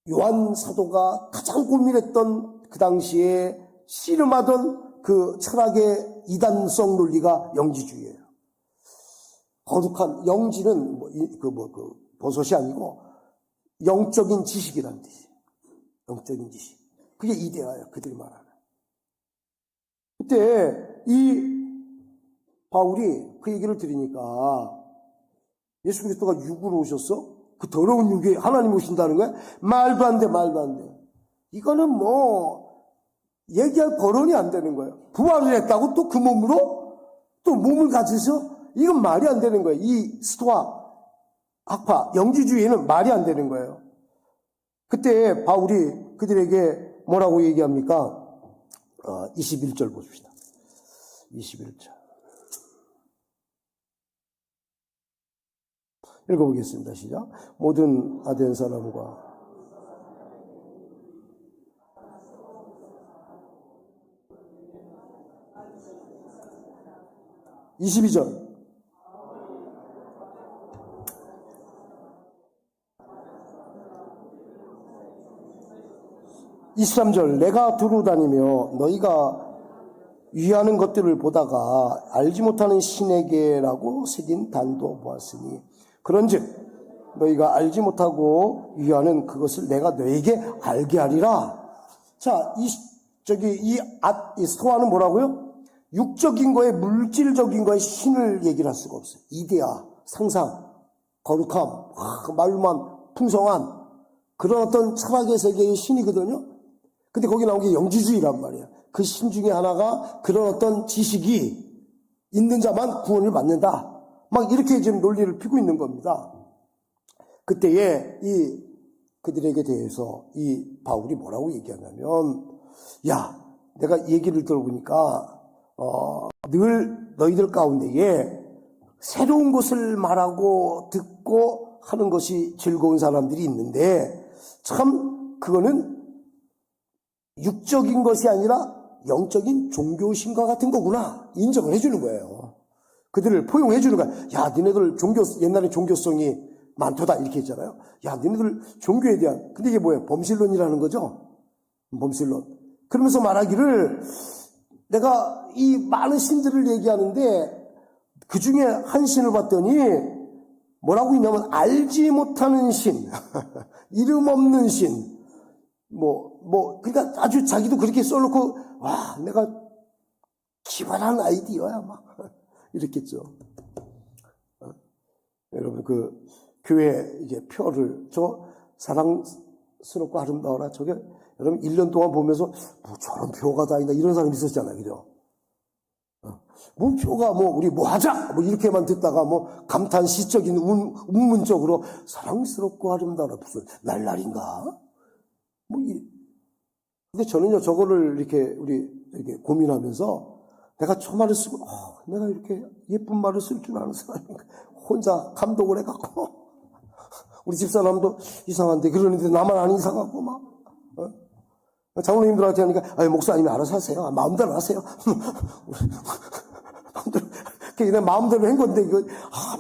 요한 사도가 가장 고민했던 그 당시에 씨름하던 그 철학의 이단성 논리가 영지주의예요. 거룩한 영지는 버섯이 아니고 영적인 지식이라는 뜻이에요. 영적인 지식. 그게 이데아예요. 그들이 말하는. 그때 이 바울이 그 얘기를 들으니까 예수 그리스도가 육으로 오셨어? 그 더러운 육에 하나님 오신다는 거야? 말도 안 돼, 말도 안 돼. 이거는 뭐 얘기할 거론이 안 되는 거예요. 부활을 했다고 또 그 몸으로 또 몸을 가지셔? 이건 말이 안 되는 거예요. 이 스토아 학파 영지주의는 말이 안 되는 거예요. 그때 바울이 그들에게 뭐라고 얘기합니까? 21절 보십시다. 21절. 읽어보겠습니다. 시작. 모든 아덴 사람과 22절. 23절. 내가 두루 다니며 너희가 위하는 것들을 보다가 알지 못하는 신에게라고 새긴 단도 보았으니 그런즉 너희가 알지 못하고 위하는 그것을 내가 너희에게 알게 하리라. 자, 이 스토아는 뭐라고요? 육적인 거에 물질적인 거에 신을 얘기를 할 수가 없어요. 이데아, 상상, 거룩함, 말로만 풍성한 그런 어떤 철학의 세계의 신이거든요. 근데 거기 나온 게 영지주의란 말이에요. 그 신 중에 하나가 그런 어떤 지식이 있는 자만 구원을 받는다. 막 이렇게 지금 논리를 피고 있는 겁니다. 그때에 그들에게 대해서 이 바울이 뭐라고 얘기하냐면, 야, 내가 얘기를 들어보니까 늘 너희들 가운데에 새로운 것을 말하고 듣고 하는 것이 즐거운 사람들이 있는데 참 그거는 육적인 것이 아니라 영적인 종교심과 같은 거구나. 인정을 해주는 거예요. 그들을 포용해 주는 거야. 야, 니네들 옛날에 종교성이 많도다 이렇게 했잖아요. 야, 니네들 종교에 대한, 근데 이게 뭐예요? 범실론이라는 거죠. 범실론. 그러면서 말하기를 내가 이 많은 신들을 얘기하는데 그 중에 한 신을 봤더니 뭐라고 있냐면 알지 못하는 신, 이름 없는 신, 그러니까 아주 자기도 그렇게 써놓고, 와, 내가 기발한 아이디어야, 막. 이랬겠죠. 여러분, 그, 교회, 이게 표를, 사랑스럽고 아름다워라. 저게, 여러분, 1년 동안 보면서, 저런 표가 다 있나, 이런 사람이 있었잖아요. 그죠? 표가 우리 하자! 이렇게만 듣다가 감탄 시적인 운문적으로 사랑스럽고 아름다워라. 무슨 날라리인가? 근데 저는요, 저거를 이렇게 고민하면서 내가 저 말을 쓰고, 내가 이렇게 예쁜 말을 쓸 줄 아는 사람인가. 혼자 감동을 해갖고, 우리 집사람도 이상한데, 그러는데 나만 안 이상하고, 장로님들한테 하니까, 목사님이 알아서 하세요. 마음대로 하세요. 마음대로. 내가 마음대로 한 건데, 이거,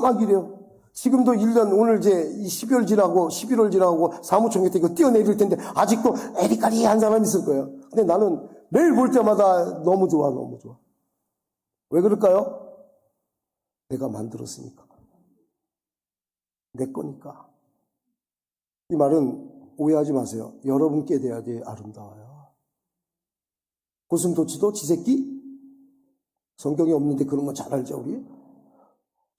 막 이래요. 지금도 1년, 오늘 이제 12월 지나고, 11월 지나고, 사무총회 때 이거 뛰어내릴 텐데, 아직도 에리까리한 사람이 있을 거예요. 근데 나는 매일 볼 때마다 너무 좋아, 너무 좋아. 왜 그럴까요? 내가 만들었으니까. 내 거니까. 이 말은 오해하지 마세요. 여러분께 대하여 아름다워요. 고슴도치도 지 새끼? 성경에 없는데 그런 거 잘 알죠, 우리?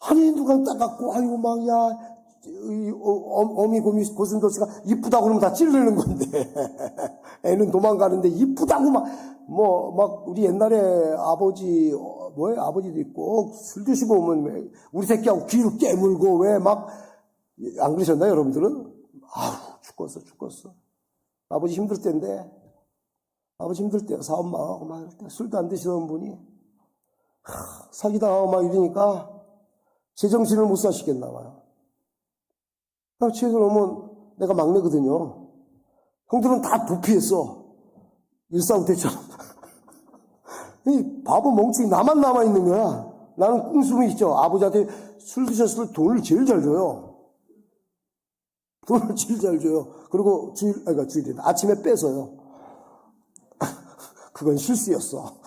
아니, 누가 따갖고, 아이고, 막, 야, 어미, 고슴도치가 이쁘다고 그러면 다 찌르는 건데. 애는 도망가는데 이쁘다고 막, 우리 옛날에 아버지도 있고, 술 드시고 오면 우리 새끼하고 귀를 깨물고 안 그러셨나요, 여러분들은? 아우, 죽겠어. 아버지 힘들 때인데, 사업 망하고 막 이럴 때, 술도 안 드시던 분이, 사기당하고 막 이러니까, 제정신을 못 사시겠나 봐요. 취해서 오면 내가 막내거든요. 형들은 다 도피했어. 일사후퇴처럼. 이 바보 멍충이 나만 남아있는 거야. 나는 꿍숨이 있죠. 아버지한테 술 드셨을 때 돈을 제일 잘 줘요. 그리고 주일에 아침에 뺏어요. 그건 실수였어.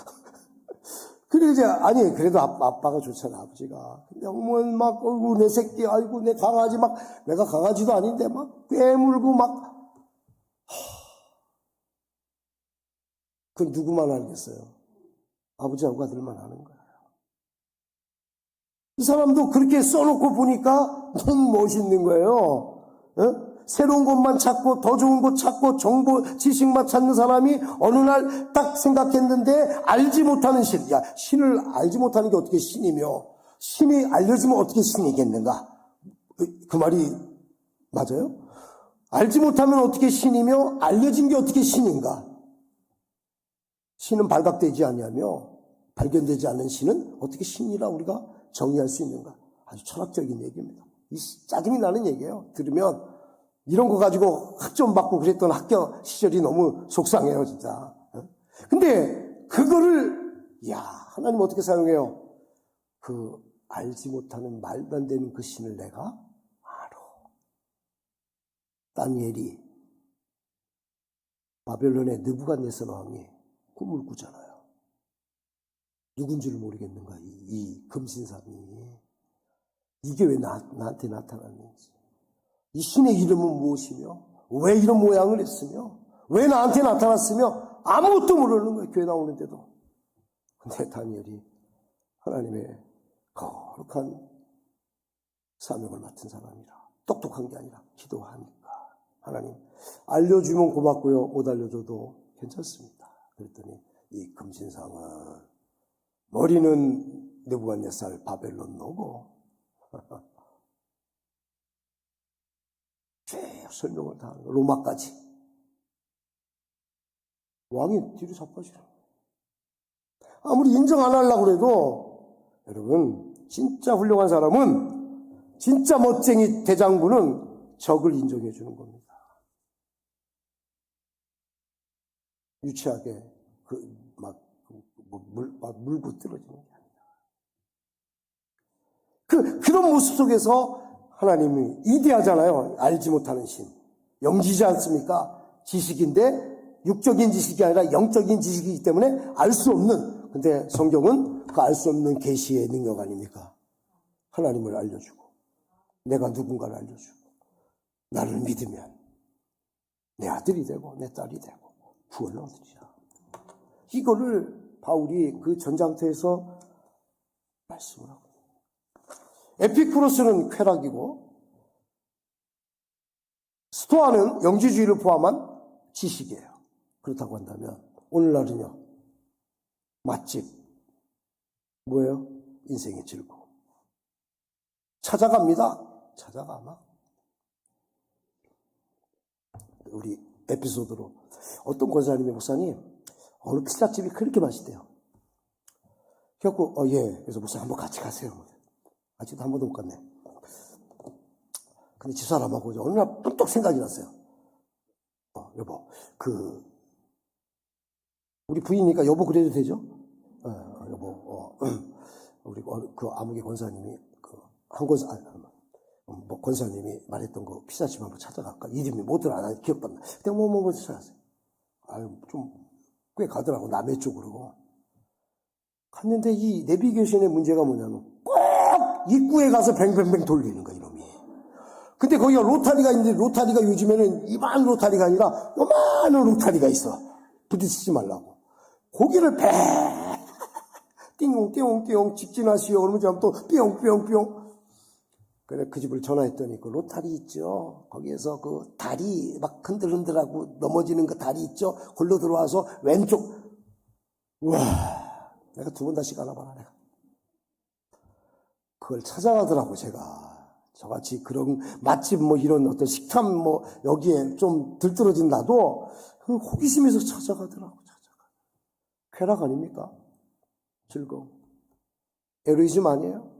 그래도 아빠가 좋잖아, 아버지가. 근데 어머니 아이고, 내 새끼, 아이고, 내 강아지 내가 강아지도 아닌데 꿰물고 그건 누구만 알겠어요? 아버지하고 아들만 아는 거예요. 이 사람도 그렇게 써놓고 보니까 너무 멋있는 거예요. 새로운 것만 찾고 더 좋은 것 찾고 정보 지식만 찾는 사람이 어느 날 딱 생각했는데 알지 못하는 신을 알지 못하는 게 어떻게 신이며 신이 알려지면 어떻게 신이겠는가? 그 말이 맞아요? 알지 못하면 어떻게 신이며 알려진 게 어떻게 신인가? 신은 발각되지 아니하며 발견되지 않는 신은 어떻게 신이라 우리가 정의할 수 있는가? 아주 철학적인 얘기입니다. 짜증이 나는 얘기예요. 들으면 이런 거 가지고 학점 받고 그랬던 학교 시절이 너무 속상해요, 진짜. 근데 그거를 하나님 어떻게 사용해요? 그 알지 못하는 말도 안 되는 그 신을 내가 알아. 다니엘이 바벨론의 느부갓네살 왕이 꿈을 꾸잖아요. 누군지를 모르겠는가, 이 금신상이. 이게 왜 나한테 나타났는지. 이 신의 이름은 무엇이며 왜 이런 모양을 했으며 왜 나한테 나타났으며 아무것도 모르는 거예요. 교회 나오는데도. 근데 다니엘이 하나님의 거룩한 사명을 맡은 사람이라. 똑똑한 게 아니라 기도하니까 하나님 알려주면 고맙고요. 못 알려줘도 괜찮습니다. 그랬더니 이 금신상은 머리는 느부갓네살 바벨론 노고 쭉 설명을 다 하는 거예요. 로마까지. 왕이 뒤로 자빠지라. 아무리 인정 안 하려고 해도 여러분 진짜 훌륭한 사람은 진짜 멋쟁이 대장부는 적을 인정해 주는 겁니다. 유치하게 물고 떨어지는 게 아니라 그런 모습 속에서 하나님이 이대하잖아요. 알지 못하는 신. 영지지 않습니까? 지식인데 육적인 지식이 아니라 영적인 지식이기 때문에 알 수 없는. 근데 성경은 그 알 수 없는 계시의 능력 아닙니까? 하나님을 알려주고 내가 누군가를 알려주고 나를 믿으면 내 아들이 되고 내 딸이 되고 구원을 얻으리라. 이거를 바울이 그 전장터에서 말씀을 하고 에피쿠로스는 쾌락이고 스토아는 영지주의를 포함한 지식이에요. 그렇다고 한다면 오늘날은요. 맛집 뭐예요? 인생의 즐거움. 찾아갑니다. 찾아가 막. 우리 에피소드로 어떤 권사님의 목사님 어느 피자집이 그렇게 맛있대요. 그래갖고 예. 그래서 목사님 한번 같이 가세요. 아직도 한 번도 못 갔네. 근데 집사람하고 어느 날 뚝뚝 생각이 났어요. 여보, 우리 부인이니까 여보 그래도 되죠? 여보, 우리 아무개 권사님이 권사님이 말했던 거 피자집 한번 찾아갈까? 이름이 뭐더라? 나 기억도 안 나. 그때 뭐 찾았어요. 좀 꽤 가더라고 남해 쪽으로. 갔는데 이 내비게이션의 문제가 뭐냐면 꼭 입구에 가서 뱅뱅뱅 돌리는 거야 이놈이. 근데 거기가 로타리가 있는데 로타리가 요즘에는 이만 로타리가 아니라 요만한 로타리가 있어. 부딪히지 말라고. 고기를 배 띵용띵용띵용 직진하시오. 그러면 또 뿅뿅뿅 그래 그 집을 전화했더니 그 로타리 있죠. 거기에서 그 다리 막 흔들흔들하고 넘어지는 그 다리 있죠. 골로 들어와서 왼쪽. 우와, 내가 2번 다시 가나봐라. 내가 그걸 찾아가더라고. 제가 저같이 그런 맛집 뭐 이런 어떤 식탐 뭐 여기에 좀 들떨어진 나도 그 호기심에서 찾아가더라고. 쾌락 아닙니까? 즐거움. 에로이즘 아니에요?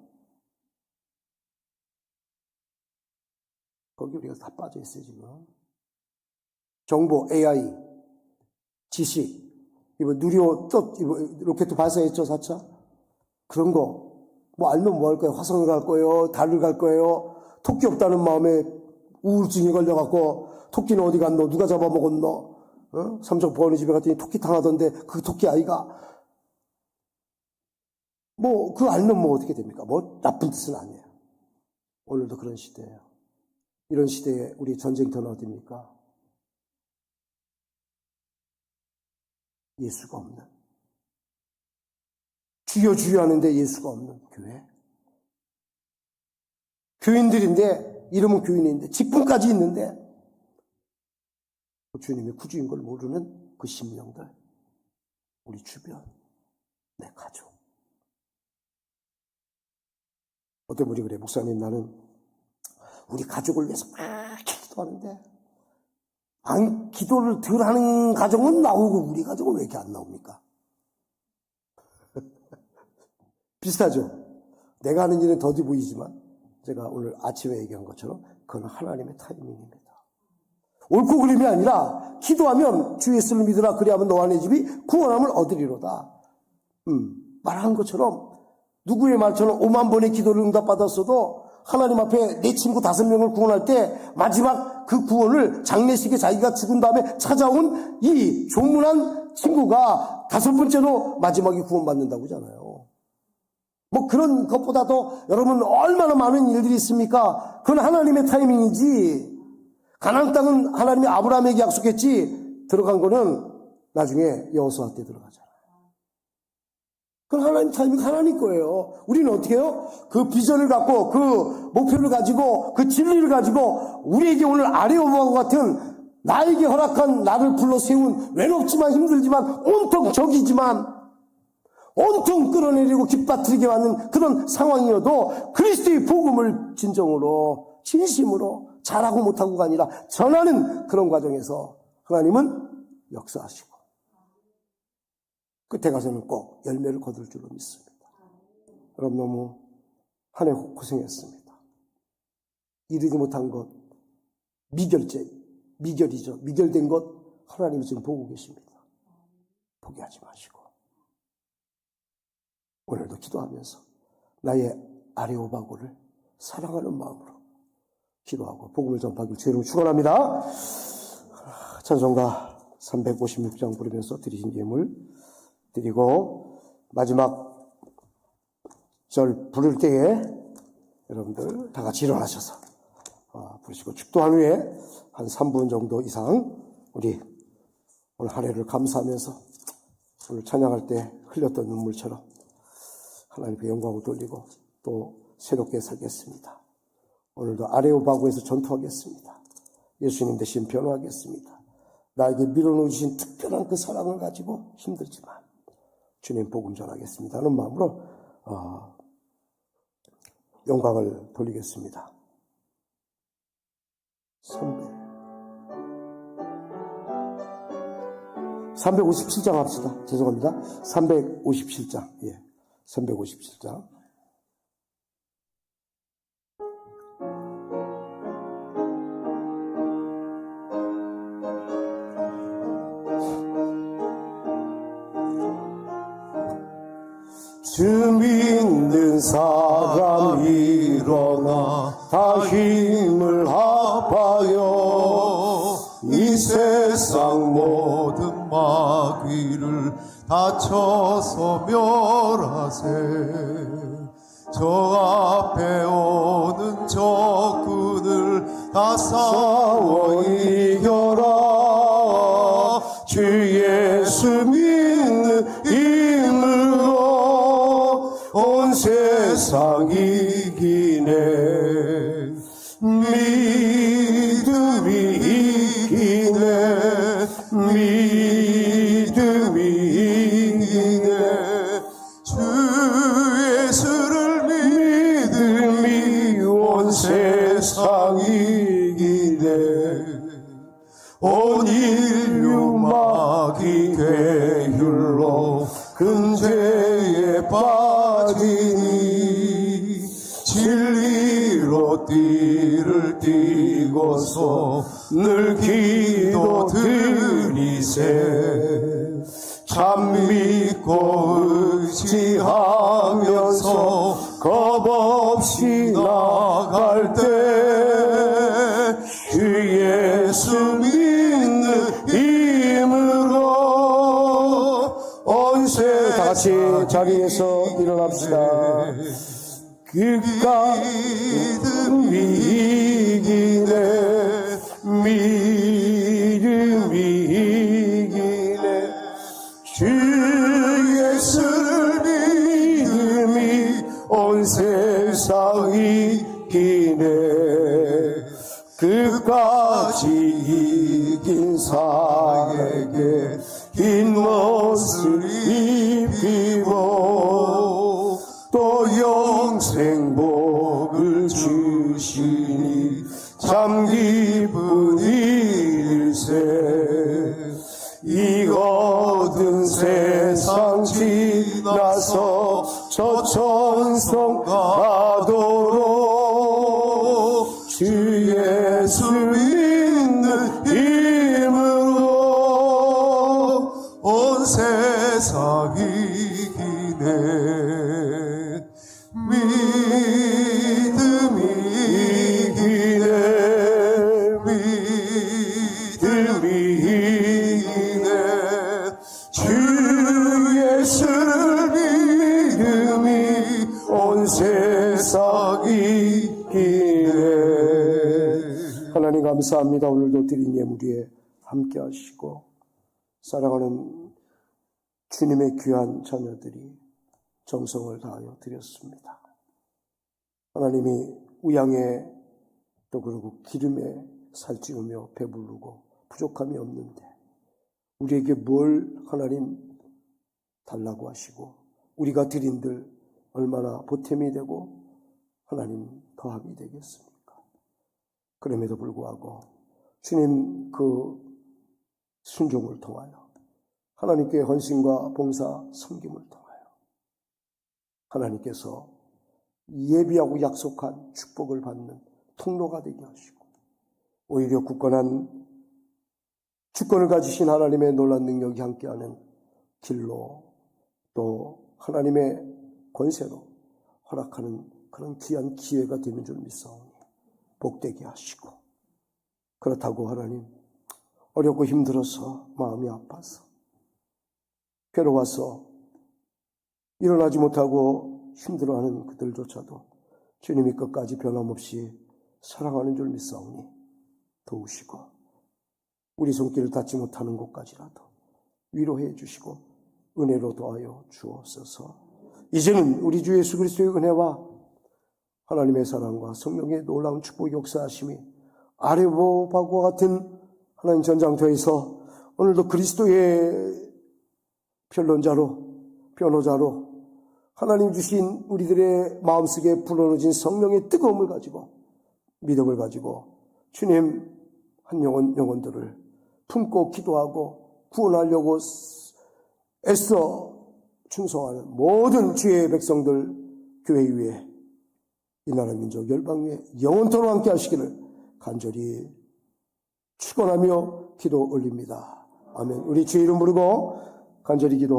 거기 우리가 다 빠져 있어요, 지금. 정보, AI, 지식, 이번 누리호 로켓도 발사했죠, 4차? 그런 거, 뭐 알면 뭐 할 거예요? 화성을 갈 거예요? 달을 갈 거예요? 토끼 없다는 마음에 우울증이 걸려갖고, 토끼는 어디 갔노? 누가 잡아먹었노? 삼척 보원의 집에 갔더니 토끼탕 하던데, 그 토끼 아이가, 뭐, 그거 알면 뭐 어떻게 됩니까? 뭐, 나쁜 뜻은 아니에요. 오늘도 그런 시대예요. 이런 시대에 우리 전쟁터는 어디입니까? 예수가 없는. 주여 주여 하는데 예수가 없는 교회. 교인들인데, 이름은 교인인데, 직분까지 있는데, 주님의 구주인 걸 모르는 그 심령들. 우리 주변, 내 가족. 어떤 분이 그래, 목사님 나는 우리 가족을 위해서 막 기도하는데 기도를 덜 하는 가정은 나오고 우리 가족은 왜 이렇게 안 나옵니까? 비슷하죠? 내가 하는 일은 더디 보이지만 제가 오늘 아침에 얘기한 것처럼 그건 하나님의 타이밍입니다. 옳고 그름이 아니라 기도하면 주 예수를 믿으라 그리하면 너와 내 집이 구원함을 얻으리로다. 말한 것처럼 누구의 말처럼 5만 번의 기도를 응답받았어도 하나님 앞에 내 친구 5명을 구원할 때 마지막 그 구원을 장례식에 자기가 죽은 다음에 찾아온 이 조문한 친구가 5번째로 마지막에 구원받는다고 하잖아요. 뭐 그런 것보다도 여러분 얼마나 많은 일들이 있습니까? 그건 하나님의 타이밍이지. 가나안 땅은 하나님이 아브라함에게 약속했지 들어간 거는 나중에 여호수아 때 들어가잖아요. 그건 하나님 타이밍 하나님 거예요. 우리는 어떻게 해요? 그 비전을 갖고 그 목표를 가지고 그 진리를 가지고 우리에게 오늘 아레오바와 같은 나에게 허락한 나를 불러 세운 외롭지만 힘들지만 온통 적이지만 온통 끌어내리고 깃바트리게 하는 그런 상황이어도 그리스도의 복음을 진정으로 진심으로 잘하고 못하고가 아니라 전하는 그런 과정에서 하나님은 역사하시고 끝에 가서는 꼭 열매를 거둘 줄로 믿습니다. 여러분 너무 한 해 고생했습니다. 이르지 못한 것 미결이죠. 미결된 것 하나님이 지금 보고 계십니다. 포기하지 마시고 오늘도 기도하면서 나의 아레오바고를 사랑하는 마음으로 기도하고 복음을 전파하길 주의 이름으로 축원합니다. 찬송가 356장 부르면서 드리신 예물 드리고 마지막 절 부를 때에 여러분들 다 같이 일어나셔서 부르시고 축도한 후에 한 3분 정도 이상 우리 오늘 한 해를 감사하면서 오늘 찬양할 때 흘렸던 눈물처럼 하나님께 영광을 돌리고 또 새롭게 살겠습니다. 오늘도 아레오바고에서 전투하겠습니다. 예수님 대신 변호하겠습니다. 나에게 밀어놓으신 특별한 그 사랑을 가지고 힘들지만 주님 복음 전하겠습니다 하는 마음으로 영광을 돌리겠습니다. 357장 합시다. 죄송합니다. 357장. 예. 357장. 주 믿는 사람 일어나 다 힘을 합하여 이 세상 모든 마귀를 다쳐서 멸하세. 저 앞에 오는 적군을 다 싸워 이겨라. 주 예수 믿는 힘으로 온 세상 이기네. 온 인류 마귀 괴율로 근죄에 빠지니 진리로 띠를 띠고서 늘 기도 드리세 참 믿고 의지하면서 겁없이 나갈 때 주 예수 믿는 힘으로 온세 다 같이 자리에서 일어납시다. 그가 믿음이 이기네 믿음이 이기네 주 예수를 믿음이 온 세상 이기네 끝까지 이긴 사에게 흰 옷을 입히고 또 영생복을 주시니 참 기쁜 일세 이 어두운 세상 지나서 저 천성 가도록 주 예수 믿는 힘으로 온 세상 이기네 믿음이 이기네 믿음이 이기네 주 예수를 믿음이 온 세상 이기네. 하나님 감사합니다. 오늘도 드린 예물 위에 함께 하시고 사랑하는 주님의 귀한 자녀들이 정성을 다하여 드렸습니다. 하나님이 우양에 또 그리고 기름에 살찌우며 배부르고 부족함이 없는데 우리에게 뭘 하나님 달라고 하시고 우리가 드린들 얼마나 보탬이 되고 하나님 더함이 되겠습니까? 그럼에도 불구하고 주님 그 순종을 통하여 하나님께 헌신과 봉사 섬김을 통하여 하나님께서 예비하고 약속한 축복을 받는 통로가 되게 하시고 오히려 굳건한 주권을 가지신 하나님의 놀라운 능력이 함께하는 길로 또 하나님의 권세로 허락하는 그런 귀한 기회가 되는 줄 믿사오니 복되게 하시고 그렇다고 하나님 어렵고 힘들어서 마음이 아파서 괴로워서 일어나지 못하고 힘들어하는 그들조차도 주님이 끝까지 변함없이 사랑하는 줄 믿사오니 도우시고 우리 손길을 닿지 못하는 곳까지라도 위로해 주시고 은혜로 도와여 주옵소서. 이제는 우리 주 예수 그리스도의 은혜와 하나님의 사랑과 성령의 놀라운 축복 역사하심이 아레오바과 같은 하나님 전장터에서 오늘도 그리스도의 변론자로 변호자로 하나님 주신 우리들의 마음속에 불어넣어진 성령의 뜨거움을 가지고 믿음을 가지고 주님 한 영혼들을 품고 기도하고 구원하려고 애써 충성하는 모든 주의 백성들 교회 위에 이 나라 민족 열방 위에 영원토록 함께 하시기를 간절히 축원하며 기도 올립니다. 아멘. 우리 주의 이름 부르고 간절히 기도하고